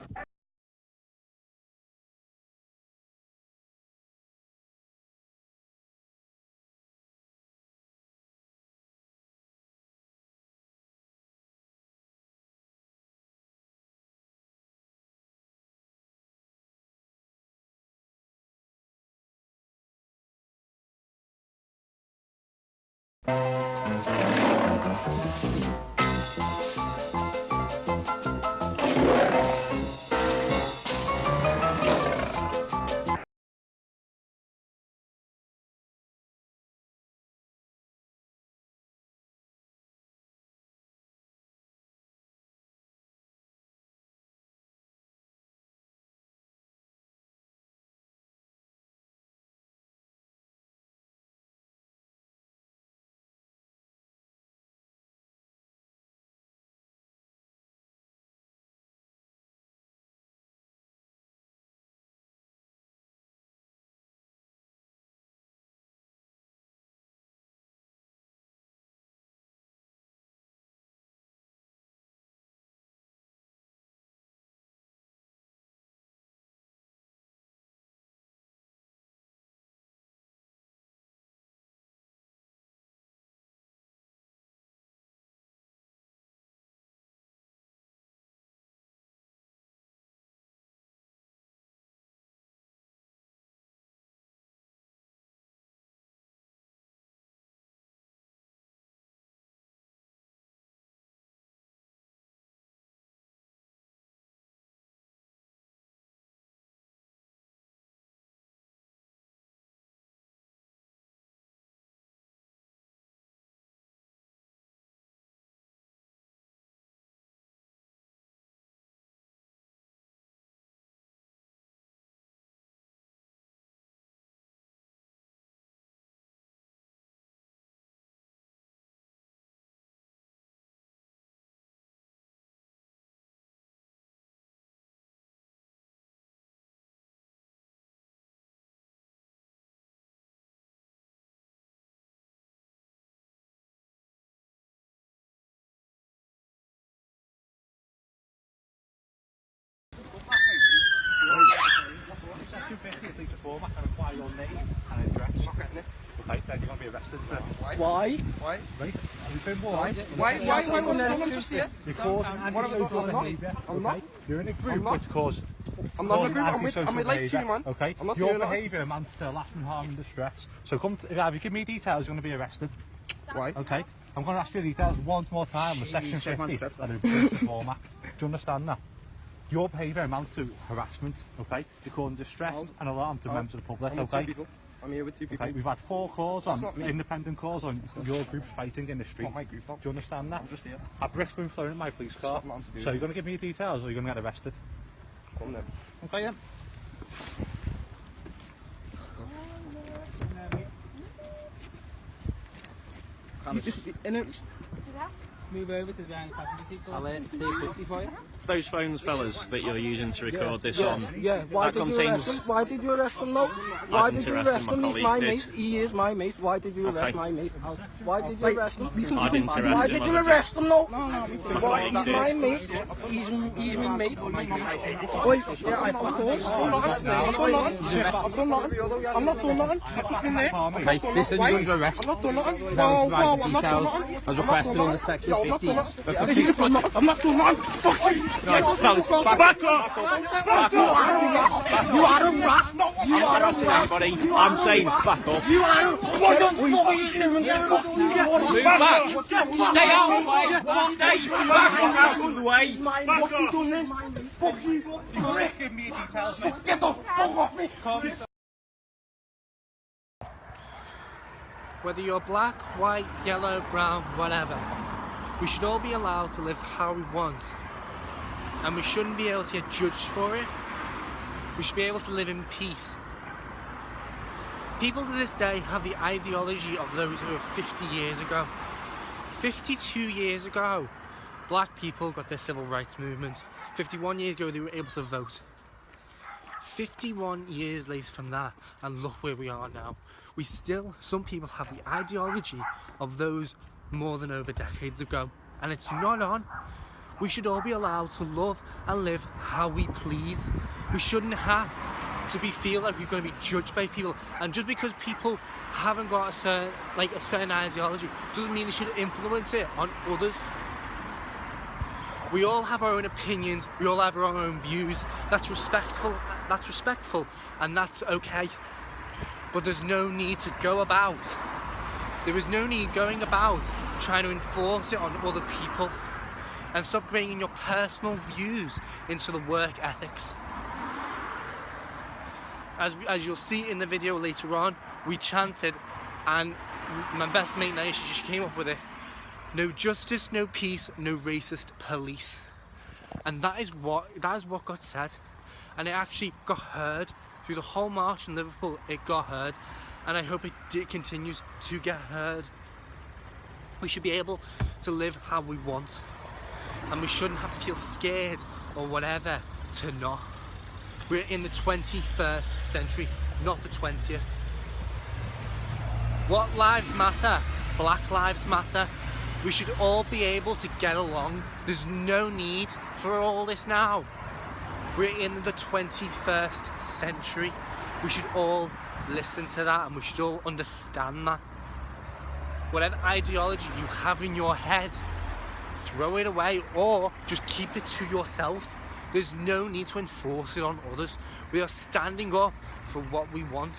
Two 50 I think to 4 back on a quiet. by your name and address. I'm not getting it. Okay, then you're going to be arrested. Why? Why? Right, you've been warned. Why wasn't I'm just here? You're causing antisocial behaviour. I'm not. You're in a group which causes... I'm not in a group, I'm with like 2 man. Okay, I'm not your doing behaviour amounts to lasting harm and distress. So come to, if you give me details, you're going to be arrested. Why? Okay, I'm going to ask you details once more time on the section 50 of the British Reform Act. Do you understand that? Your behaviour amounts to harassment, okay? You're causing distress and alarm to members of the public, okay? I'm here with 2 people. Okay, we've had 4 calls on, independent calls on your group fighting in the street. It's not my group, Do you understand that? I'm just here. I've risked being thrown in my police car. So you're going to give me your details or you're going to get arrested? Come then. Okay then. Move over to the behind passenger seat for you. Those phones, fellas, that you're using to record this on. Yeah, why did you arrest him? Why did you arrest him, though? Why did you arrest him? He's my mate. He is my mate. Why did you arrest my mate? Why did you arrest him? I didn't arrest him. Why did you arrest him, though? He's my mate. He's my mate. Oi, yeah, I've done nothing. I'm not doing nothing. I've just been there. Okay, listen, you're under arrest. I'm not doing nothing. Whoa, I'm not doing nothing. As requested under section 50. I'm not doing nothing. Fuck you. Right, fellas, back off! You are a rat! You are a rat! Anybody? I'm saying back off. You are a... What the fuck are you doing? Move back! Stay out of the way! Stay back out of the way! What you doing then? Fuck you! Give me your details. Get the fuck off me! Whether you're black, white, yellow, brown, whatever, we should all be allowed to live how we want. And we shouldn't be able to get judged for it. We should be able to live in peace. People to this day have the ideology of those who were 50 years ago. 52 years ago, black people got their civil rights movement. 51 years ago, they were able to vote. 51 years later from that, and look where we are now. We still, some people have the ideology of those more than over decades ago, and it's not on. We should all be allowed to love and live how we please. We shouldn't have to feel like we're going to be judged by people, and just because people haven't got a certain ideology doesn't mean they should influence it on others. We all have our own opinions, we all have our own views. That's respectful, and that's okay. But there's no need to go about. There is no need going about trying to enforce it on other people. And stop bringing your personal views into the work ethics. As you'll see in the video later on, we chanted, and my best mate Naisha just came up with it: no justice, no peace, no racist police. And that is what got said, and it actually got heard through the whole march in Liverpool. It got heard, and I hope it continues to get heard. We should be able to live how we want. And we shouldn't have to feel scared or whatever to not. We're in the 21st century, not the 20th. What lives matter? Black lives matter. We should all be able to get along. There's no need for all this now. We're in the 21st century. We should all listen to that, and we should all understand that. Whatever ideology you have in your head, throw it away or just keep it to yourself. There's no need to enforce it on others. We are standing up for what we want.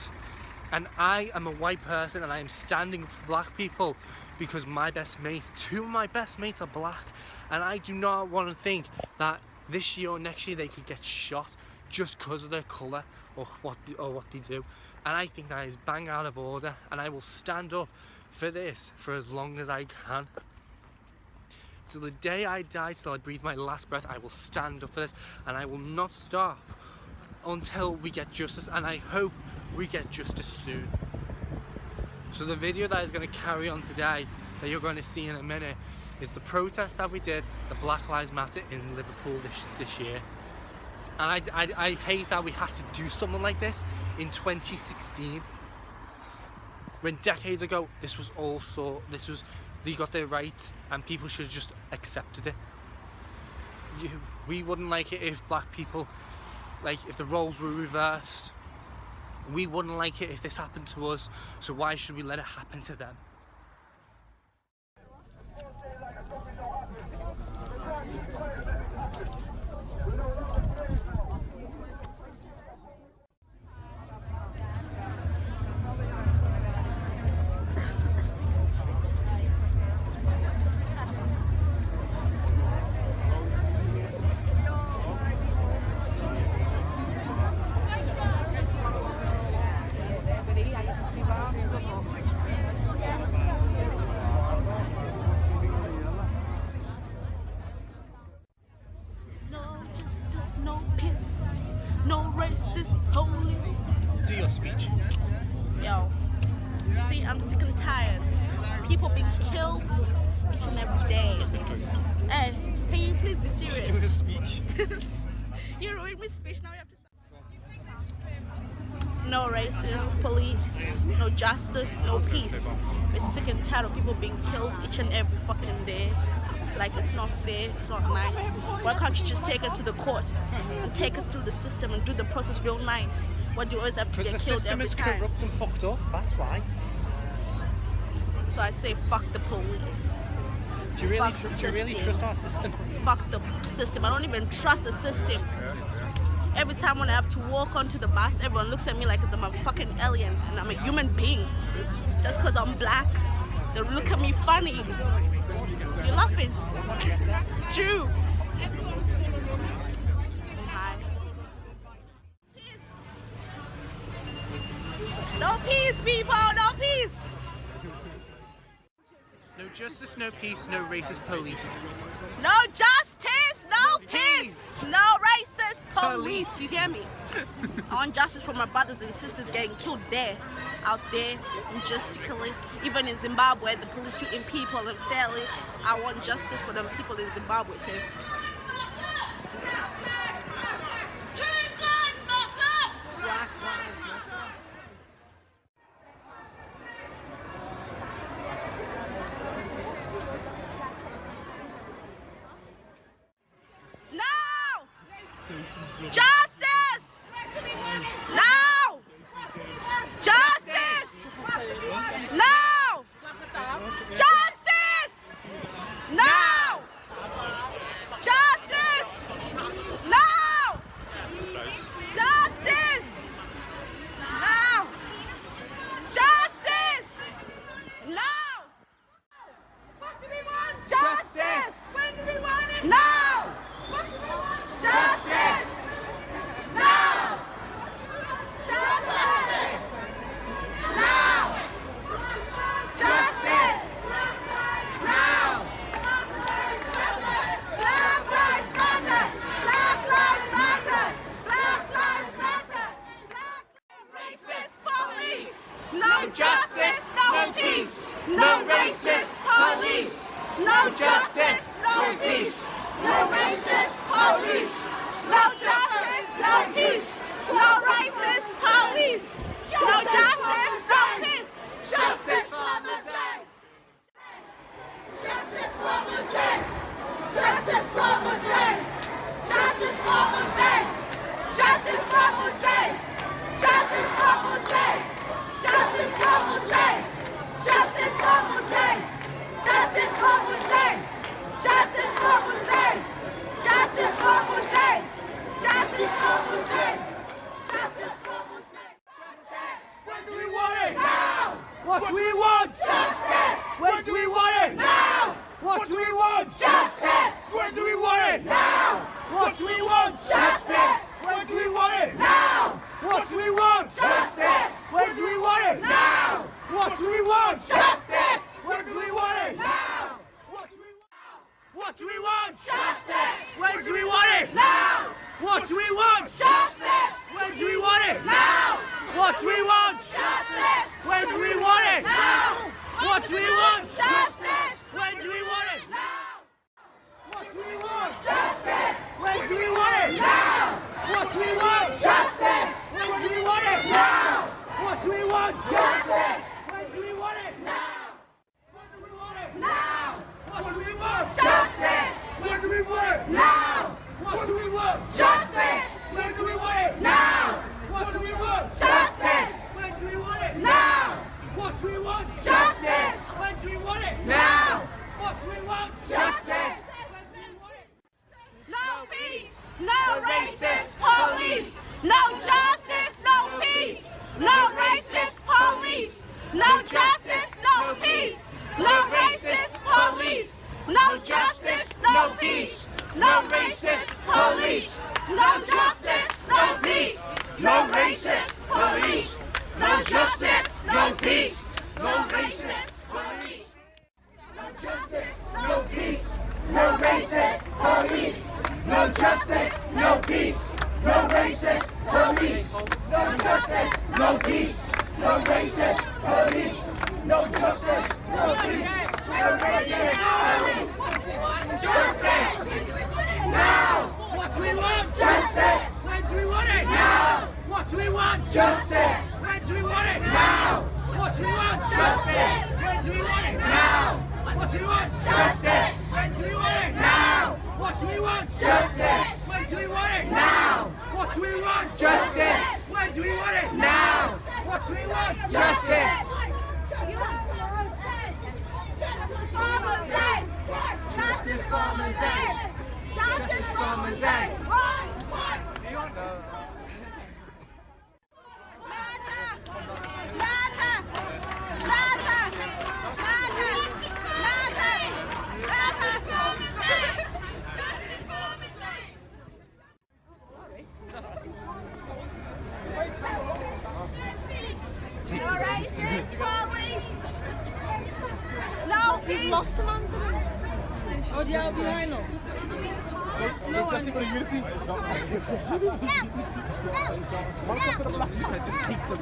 And I am a white person, and I am standing up for black people because my best mate, 2 of my best mates are black. And I do not want to think that this year or next year they could get shot just because of their colour or what they do. And I think that is bang out of order, and I will stand up for this for as long as I can. Till the day I die, till I breathe my last breath, I will stand up for this, and I will not stop until we get justice, and I hope we get justice soon. So the video that is going to carry on today, that you're going to see in a minute, is the protest that we did, the Black Lives Matter in Liverpool this year. And I hate that we had to do something like this in 2016. When decades ago, they got their rights and people should have just accepted it. We wouldn't like it if black people, if the roles were reversed. We wouldn't like it if this happened to us, so why should we let it happen to them? No justice, no peace, no racist police. Do your speech. Yo, see, I'm sick and tired. People being killed each and every day. Hey, can you please be serious? Just do the speech. You ruined my speech, now you have to stop. No racist police, no justice, no peace. We're sick and tired of people being killed each and every fucking day. It's like, it's not fair, it's not nice. Why can't you just take us to the courts and take us through the system and do the process real nice? Why do you always have to get killed every time? Because the system is corrupt and fucked up, that's why. So I say fuck the police. Do you really trust our system? Fuck the system. I don't even trust the system. Every time when I have to walk onto the bus, everyone looks at me like I'm a fucking alien and I'm a human being. Just because I'm black, they look at me funny. You're laughing. It's true. Hi. No peace, people, no peace. No justice, no peace, no racist police. No justice, no peace, no racist police. You hear me? I want justice for my brothers and sisters getting killed there, out there, injustically. Even in Zimbabwe, the police shooting people unfairly. I want justice for them people in Zimbabwe too. Black lives matter. Justice! No! Justice! No! Justice! No! Justice! No! Justice! No! Justice! No! What do we want? Justice! When do we want it? No! What do we want? Justice! No! Justice! No! Justice! No! Black lives matter! Black lives matter! Black lives matter! Racist police! No justice, no peace! No racist police! No justice, no peace! No racist police! No justice, no peace! No racist police! No justice, no peace! Justice for Muslim! Justice for Muslim! Justice for Muslim! Justice for Muslim! Justice for Muslim! Justice for Muslim! Justice for Muslim! Justice for Muslim! Justice for Muslim! Justice for Muslim! Justice for Muslim! Justice for Muslim! Justice for Muslim! When do we want it? Now! What do we want? Justice! When do we want it? Now! What do we want? Justice! When do we want it? Now! What do we want? Justice! When do we want it? Now! What do we want? Justice! When do we want it? Now! What do we want? Justice! When do we want it? Now! What do we want? Justice! When do we want it? Now! What do we want? Justice! When do we want it? Now! What do we want? Justice! When do we want it? Now! What do we want? Justice! When do we want it? Now! What do we want? Justice! When do we want it? Now! What do we want? Justice! When do we want it? Now! What do we want? Justice! When do we want it? Now! When do we want it? Now! What do we want? Justice! When do we want it? Now! What do we want? Justice! When do we want it? Now! What do we want? Justice! we want justice. No peace, no racist police. No justice, no peace. No racist police. No justice, no peace. No racist police. No justice, no peace. No racist police. No justice, no peace. No racist police. No justice, no peace. No racist police. No justice, no peace. No racist police. No justice, no peace. No racist police. No justice, no peace. No racist police. No justice, no peace. No racist police. Justice. Now. What we want. Justice. When do we want it? Now. What we want. Justice. When do we want it? Now. What we want. Justice. When do we want it? Now. What we want. Justice. When do we want it? Now. What we want. Justice. When do we want it? Now. What we want. Justice. When do we want it? Now. What we want. Justice. Justice for Mosaic! Justice for Mosaic! We've lost a man today. Oh, they are behind us. No one. Just take them.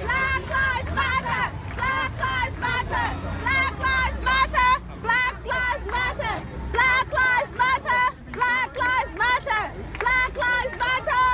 Black lives matter! Black lives matter! Black lives matter! Black lives matter! Black lives matter! Black lives matter! Black lives matter!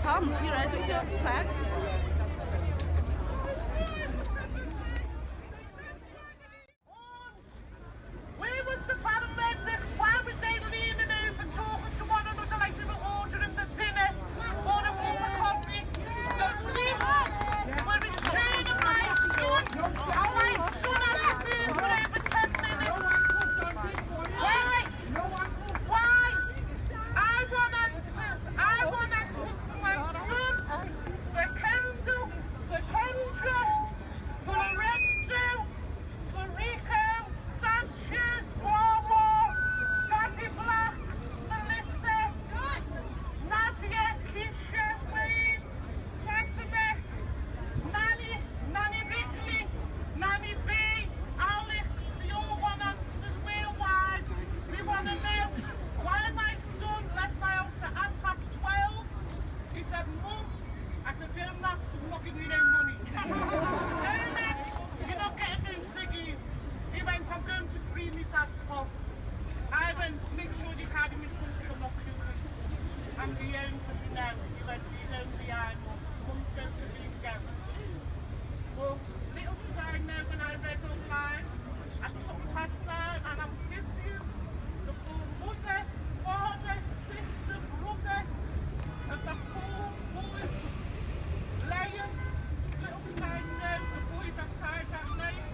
Tom, you ready to go flag? Where was the paramedics? Why were they leaning over talking to one another like they were ordering the dinner or a cup of coffee? The police were restraining my son, and my son hasn't been for over 10 minutes. Why? Why? I want answers. I want answers for my son, for Kendall, for Kendra, for Lorenzo, for Rico, Sanchez, Wawa, Daddy Black, Melissa, Nadia, Keisha, Wayne, Fatima, Nanny Ridley, Nanny B, Alex. We all want answers. We're wise. We want to know why my son left my house at 12:30. He said, Mum, I said, "You're not giving me no money." You're not getting no ciggies. He went, "I'm going to free me dad's pub." I went, "Make sure you carry me some to the children." And the end, because you know, he went, "He's only behind us. Mum's going to be together." Well, little did I know when I read online, I took past that and I'm with you. The poor mother, father, sister, brother of the poor boys. Lion, little did I know the boys outside that night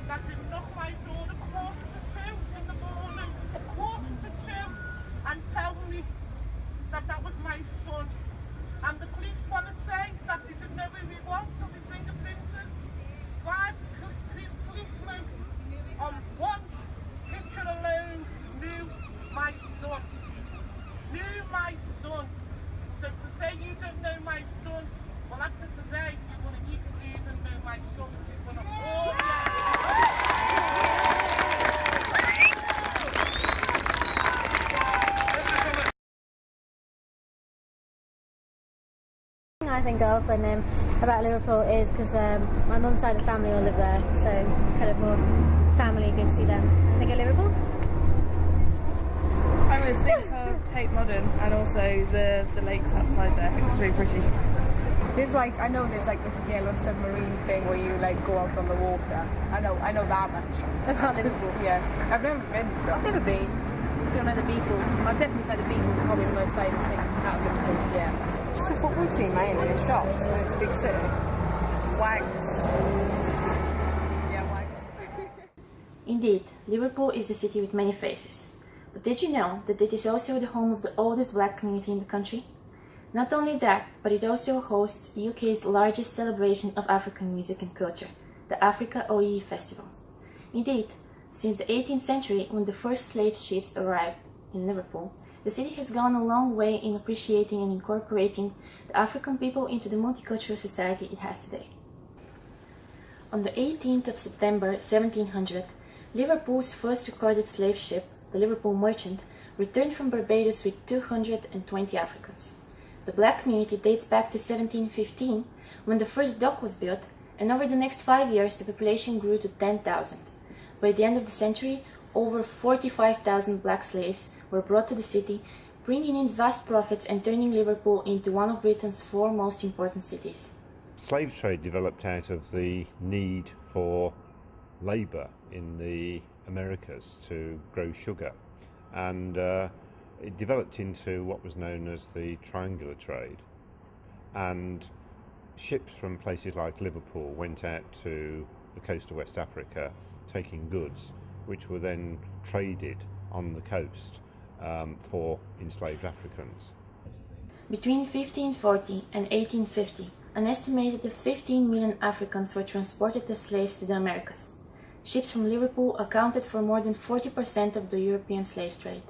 that did knock my door at 1:45 in the morning, 1:45, and tell me that that was my son. And I think of when about Liverpool is because my mum's side of the family all live there, so kind of more family, good to see them. I think of Liverpool. I always think of Tate Modern and also the lakes outside there because it's really pretty. I know there's like this yellow submarine thing where you like go out on the water. I know that much. About Liverpool? Yeah. I've never been, so. I've never been. Still know the Beatles. I'd definitely say the Beatles are probably the most famous thing out of Liverpool. Yeah. Just a football team mainly and shops, and it's a big city. Wags. Yeah, wags. Indeed, Liverpool is the city with many faces. But did you know that it is also the home of the oldest black community in the country? Not only that, but it also hosts UK's largest celebration of African music and culture, the Africa OE Festival. Indeed, since the 18th century, when the first slave ships arrived in Liverpool, the city has gone a long way in appreciating and incorporating the African people into the multicultural society it has today. On the 18th of September 1700, Liverpool's first recorded slave ship, the Liverpool Merchant, returned from Barbados with 220 Africans. The black community dates back to 1715, when the first dock was built, and over the next 5 years the population grew to 10,000. By the end of the century, over 45,000 black slaves were brought to the city, bringing in vast profits and turning Liverpool into one of Britain's 4 most important cities. Slave trade developed out of the need for labour in the Americas to grow sugar, and it developed into what was known as the triangular trade, and ships from places like Liverpool went out to the coast of West Africa taking goods which were then traded on the coast for enslaved Africans. Between 1540 and 1850, an estimated 15 million Africans were transported as slaves to the Americas. Ships from Liverpool accounted for more than 40% of the European slave trade.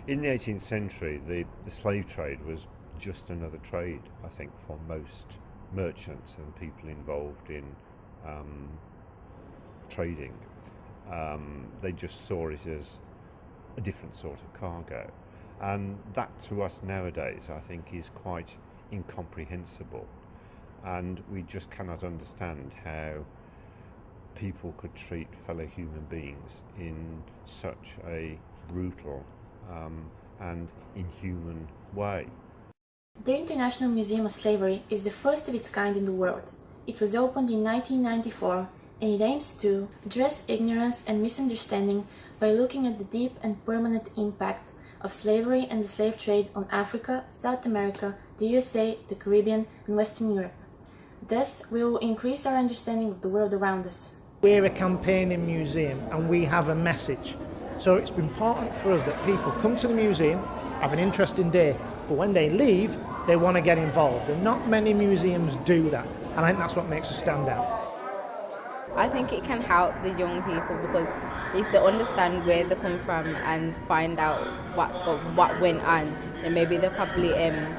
In the 18th century, the slave trade was just another trade, I think, for most merchants and people involved in trading. They just saw it as a different sort of cargo. And that to us nowadays, I think, is quite incomprehensible. And we just cannot understand how people could treat fellow human beings in such a brutal and inhuman way. The International Museum of Slavery is the first of its kind in the world. It was opened in 1994 and it aims to address ignorance and misunderstanding by looking at the deep and permanent impact of slavery and the slave trade on Africa, South America, the USA, the Caribbean and Western Europe. Thus, we will increase our understanding of the world around us. We're a campaigning museum and we have a message. So it's important for us that people come to the museum, have an interesting day, but when they leave, they want to get involved. And not many museums do that. And I think that's what makes us stand out. I think it can help the young people because if they understand where they come from and find out what went on, then maybe they'll probably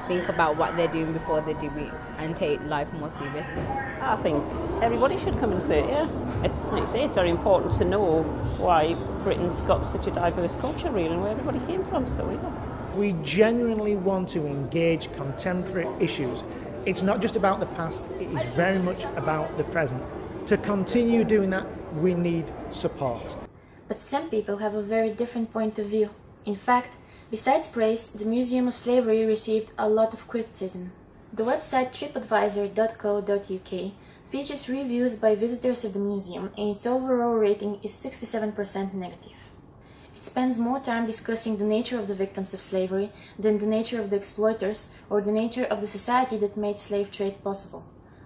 think about what they're doing before they do it and take life more seriously. I think everybody should come and see it, yeah. It's, like you say, it's very important to know why Britain's got such a diverse culture, really, and where everybody came from, so yeah. We genuinely want to engage contemporary issues. It's not just about the past, it is very much about the present. To continue doing that, we need support. But some people have a very different point of view. In fact, besides praise, the Museum of Slavery received a lot of criticism. The website tripadvisor.co.uk features reviews by visitors of the museum and its overall rating is 67% negative. It spends more time discussing the nature of the victims of slavery than the nature of the exploiters or the nature of the society that made slave trade possible.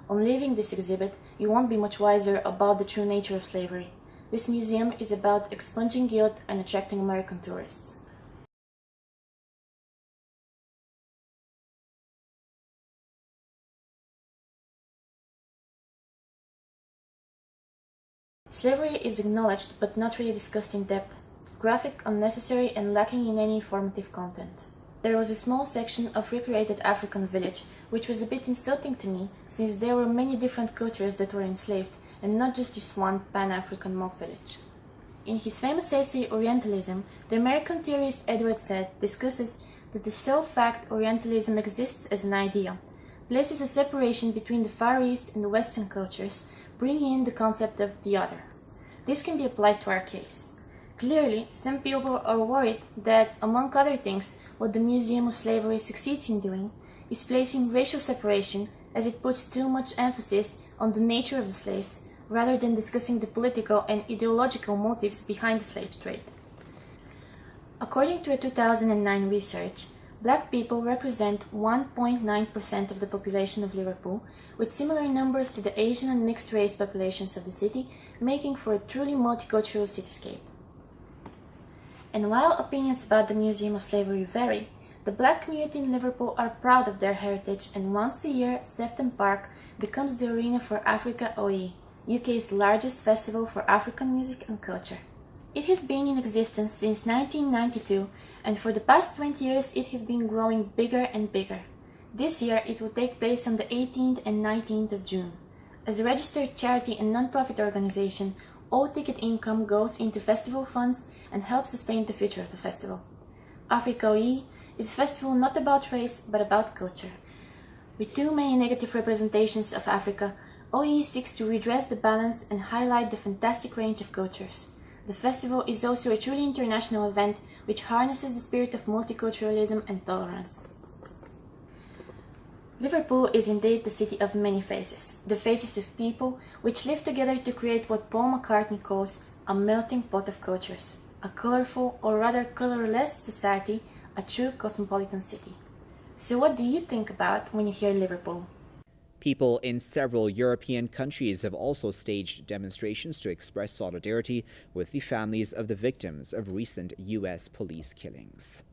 On leaving this exhibit, you won't be much wiser about the true nature of slavery. This museum is about expunging guilt and attracting American tourists. Slavery is acknowledged but not really discussed in depth, graphic, unnecessary and lacking in any informative content. There was a small section of recreated African village, which was a bit insulting to me, since there were many different cultures that were enslaved, and not just this one Pan-African mock village. In his famous essay Orientalism, the American theorist Edward Said discusses that the sole fact Orientalism exists as an idea, places a separation between the Far East and the Western cultures, bringing in the concept of the other. This can be applied to our case. Clearly, some people are worried that, among other things, what the Museum of Slavery succeeds in doing is placing racial separation, as it puts too much emphasis on the nature of the slaves, rather than discussing the political and ideological motives behind the slave trade. According to a 2009 research, Black people represent 1.9% of the population of Liverpool, with similar numbers to the Asian and mixed-race populations of the city, making for a truly multicultural cityscape. And while opinions about the Museum of Slavery vary, the Black community in Liverpool are proud of their heritage, and once a year, Sefton Park becomes the arena for Africa OE, UK's largest festival for African music and culture. It has been in existence since 1992, and for the past 20 years it has been growing bigger and bigger. This year it will take place on the 18th and 19th of June. As a registered charity and non-profit organization, all ticket income goes into festival funds and helps sustain the future of the festival. Africa OE is a festival not about race but about culture. With too many negative representations of Africa, OE seeks to redress the balance and highlight the fantastic range of cultures. The festival is also a truly international event which harnesses the spirit of multiculturalism and tolerance. Liverpool is indeed the city of many faces, the faces of people which live together to create what Paul McCartney calls a melting pot of cultures, a colorful or rather colorless society, a true cosmopolitan city. So what do you think about when you hear Liverpool? People in several European countries have also staged demonstrations to express solidarity with the families of the victims of recent U.S. police killings.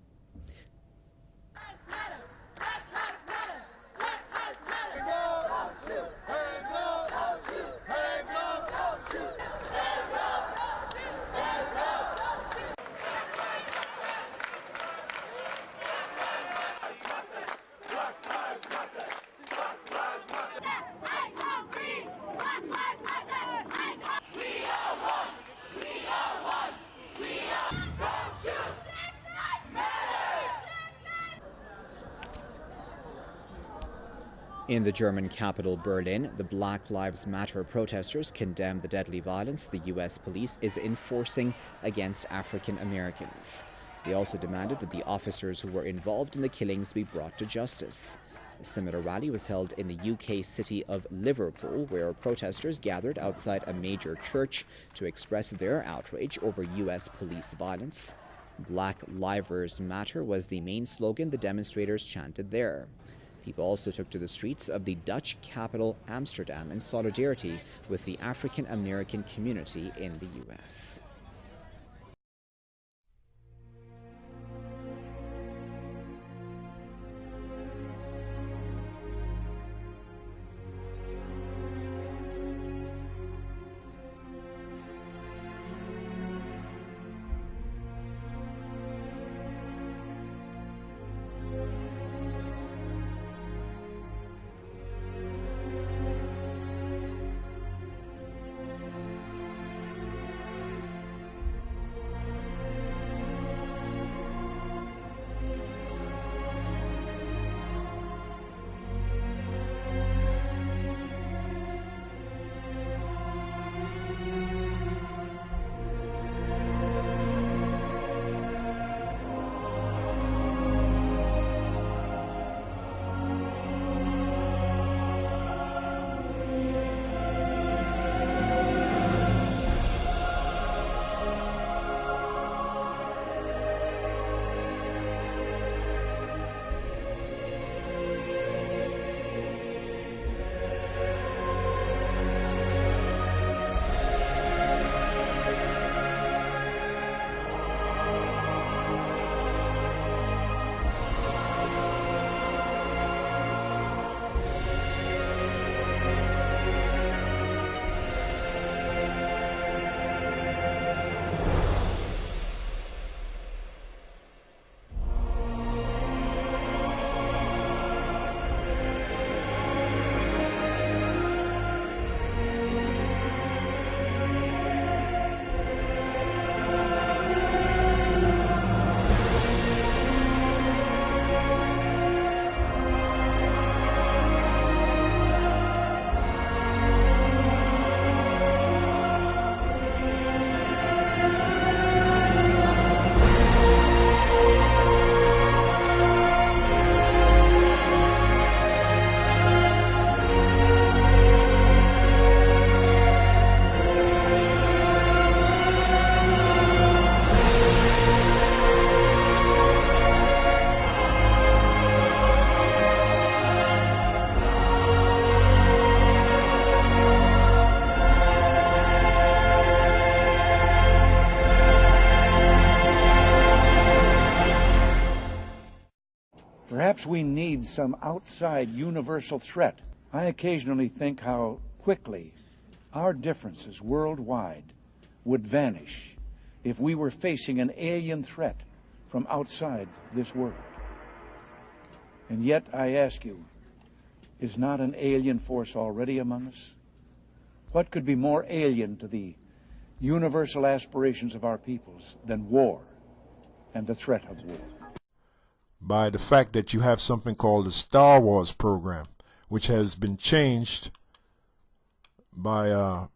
In the German capital, Berlin, the Black Lives Matter protesters condemned the deadly violence the U.S. police is enforcing against African Americans. They also demanded that the officers who were involved in the killings be brought to justice. A similar rally was held in the UK city of Liverpool, where protesters gathered outside a major church to express their outrage over U.S. police violence. Black Lives Matter was the main slogan the demonstrators chanted there. People also took to the streets of the Dutch capital, Amsterdam, in solidarity with the African American community in the U.S. Perhaps we need some outside universal threat. I occasionally think how quickly our differences worldwide would vanish if we were facing an alien threat from outside this world. And yet, I ask you, is not an alien force already among us? What could be more alien to the universal aspirations of our peoples than war and the threat of war? By the fact that you have something called the Star Wars program, which has been changed by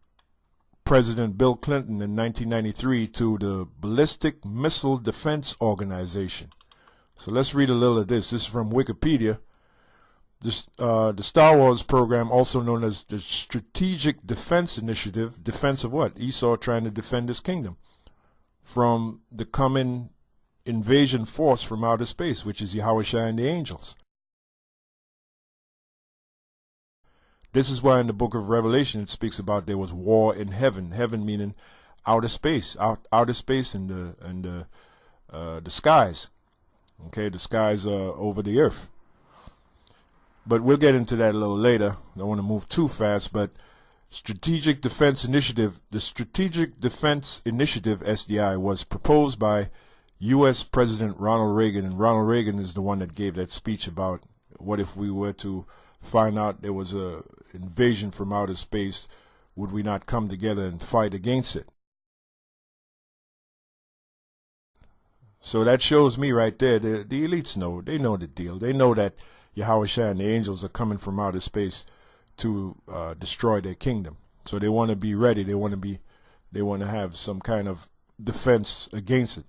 President Bill Clinton in 1993 to the Ballistic Missile Defense Organization. So let's read a little of this. This is from Wikipedia. The Star Wars program, also known as the Strategic Defense Initiative, defense of what? Esau trying to defend his kingdom from the coming invasion force from outer space, which is Yahushua and the angels. This is why in the book of Revelation it speaks about there was war in heaven. Heaven meaning outer space, outer space and the skies. Okay, the skies over the earth. But we'll get into that a little later. I don't want to move too fast, but Strategic Defense Initiative, the Strategic Defense Initiative, SDI, was proposed by U.S. President Ronald Reagan, and Ronald Reagan is the one that gave that speech about what if we were to find out there was a invasion from outer space, would we not come together and fight against it? So that shows me right there, the elites know, they know the deal. They know that Yahushua and the angels are coming from outer space to destroy their kingdom. So they want to be ready. They want to have some kind of defense against it.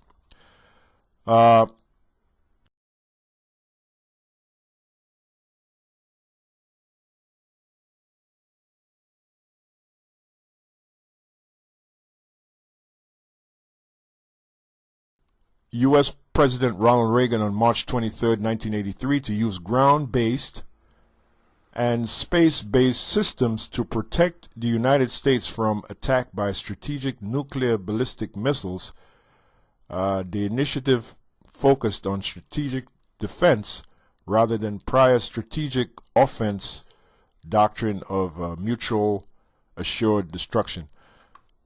U.S. President Ronald Reagan on March 23, 1983, to use ground-based and space-based systems to protect the United States from attack by strategic nuclear ballistic missiles. The initiative focused on strategic defense rather than prior strategic offense doctrine of mutual assured destruction.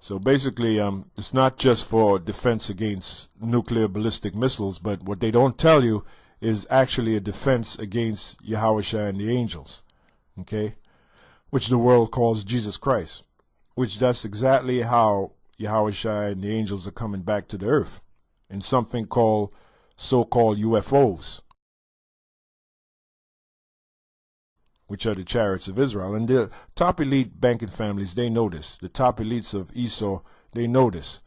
So basically, it's not just for defense against nuclear ballistic missiles, but what they don't tell you is actually a defense against Yahushua and the angels, okay, which the world calls Jesus Christ, which that's exactly how Yahushua and the angels are coming back to the earth in something called so-called UFOs, which are the chariots of Israel. And the top elite banking families, they know this. The top elites of Esau, they know this.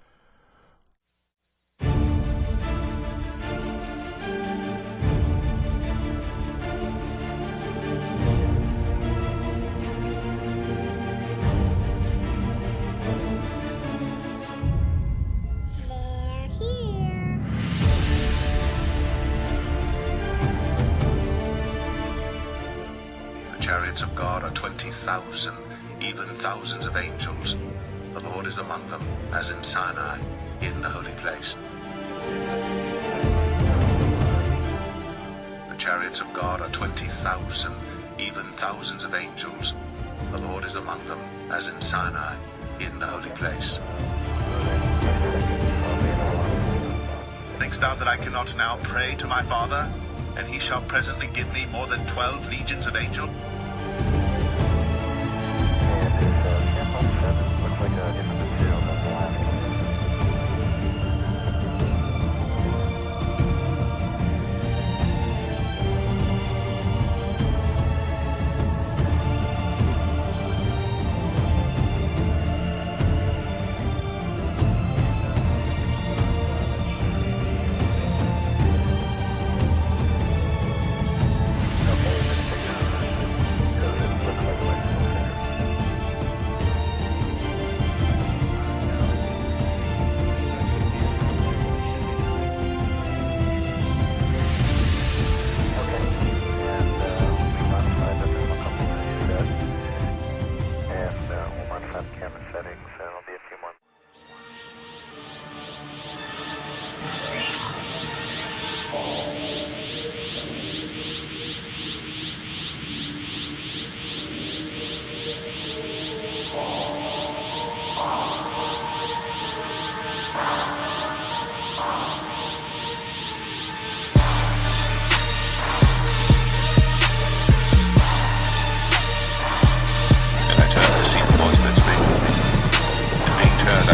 Chariots of God are 20,000, even thousands of angels. The Lord is among them, as in Sinai, in the holy place. The chariots of God are 20,000, even thousands of angels. The Lord is among them, as in Sinai, in the holy place. Thinkst thou that I cannot now pray to my Father, and he shall presently give me more than 12 legions of angels?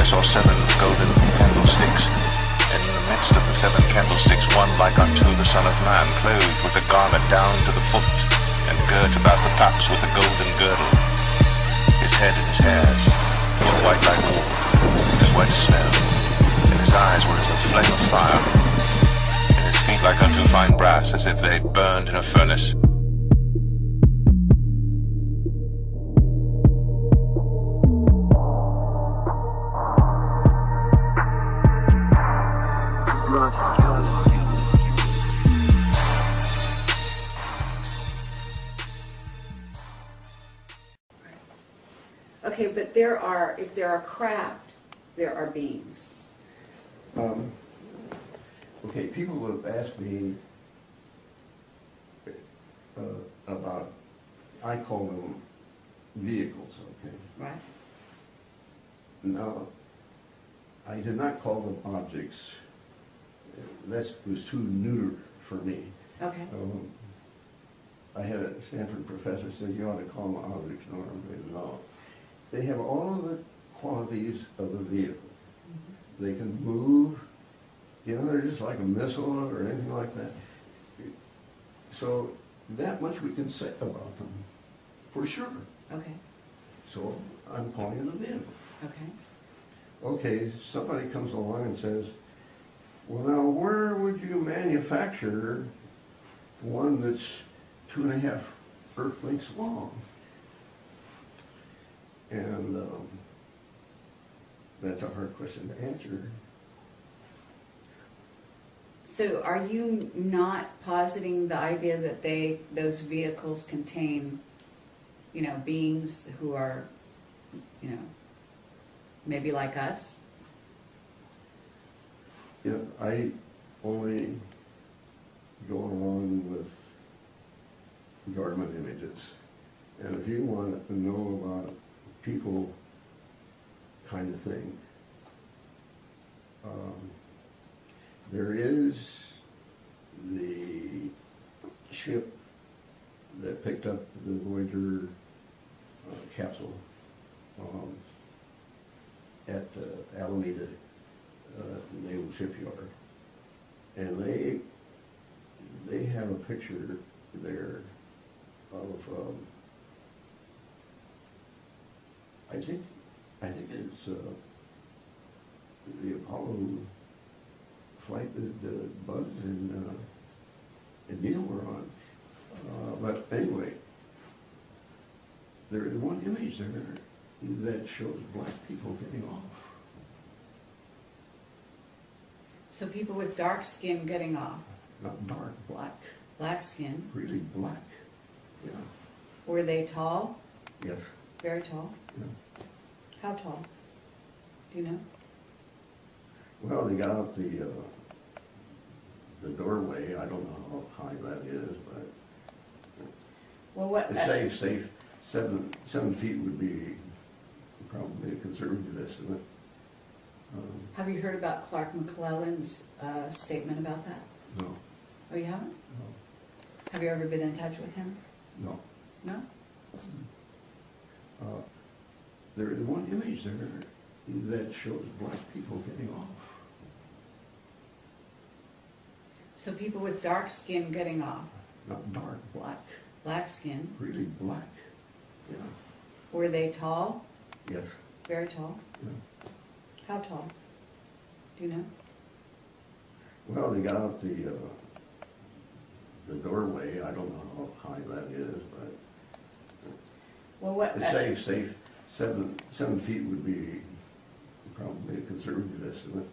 saw 7 golden candlesticks. And in the midst of the 7 candlesticks, one like unto the Son of Man, clothed with a garment down to the foot, and girt about the paps with a golden girdle. His head and his hairs were white like wool, as white as snow, and his eyes were as a flame of fire, and his feet like unto fine brass, as if they burned in a furnace. Okay, but if there are craft, there are beings. Okay, people have asked me about, I call them vehicles, okay? Right. Now, I did not call them objects. That was too neuter for me. Okay. I had a Stanford professor said you ought to call them objects. No. They have all of the qualities of a vehicle. Mm-hmm. They can move. They're just like a missile or anything like that. So that much we can say about them, for sure. Okay. So I'm calling it a vehicle. Okay. Okay, somebody comes along and says, well, now where would you manufacture one that's 2.5 Earth lengths long? And that's a hard question to answer. So are you not positing the idea that those vehicles contain, beings who are, maybe like us? Yeah, I only go along with government images. And if you want to know about people kind of thing, there is the ship that picked up the Voyager capsule at Alameda Naval Shipyard, and they have a picture there of I think it's the Apollo flight that Buzz and Neil were on. But anyway, there is one image there that shows black people getting off. So people with dark skin getting off. Not dark, black. Black skin. Really black, yeah. Were they tall? Yes. Very tall? Yeah. How tall? Do you know? Well, they got out the doorway. I don't know how high that is, but well, what? It's safe. 7 feet would be probably a conservative estimate. Have you heard about Clark McClellan's statement about that? No. Oh, you haven't? No. Have you ever been in touch with him? No. No? There is one image there that shows black people getting off. So people with dark skin getting off. Not dark, black. Black skin. Really black, yeah. Were they tall? Yes. Very tall? Yeah. How tall? Do you know? Well, they got out the doorway. I don't know how high that is, but well, what? It's safe. 7 feet would be probably a conservative estimate.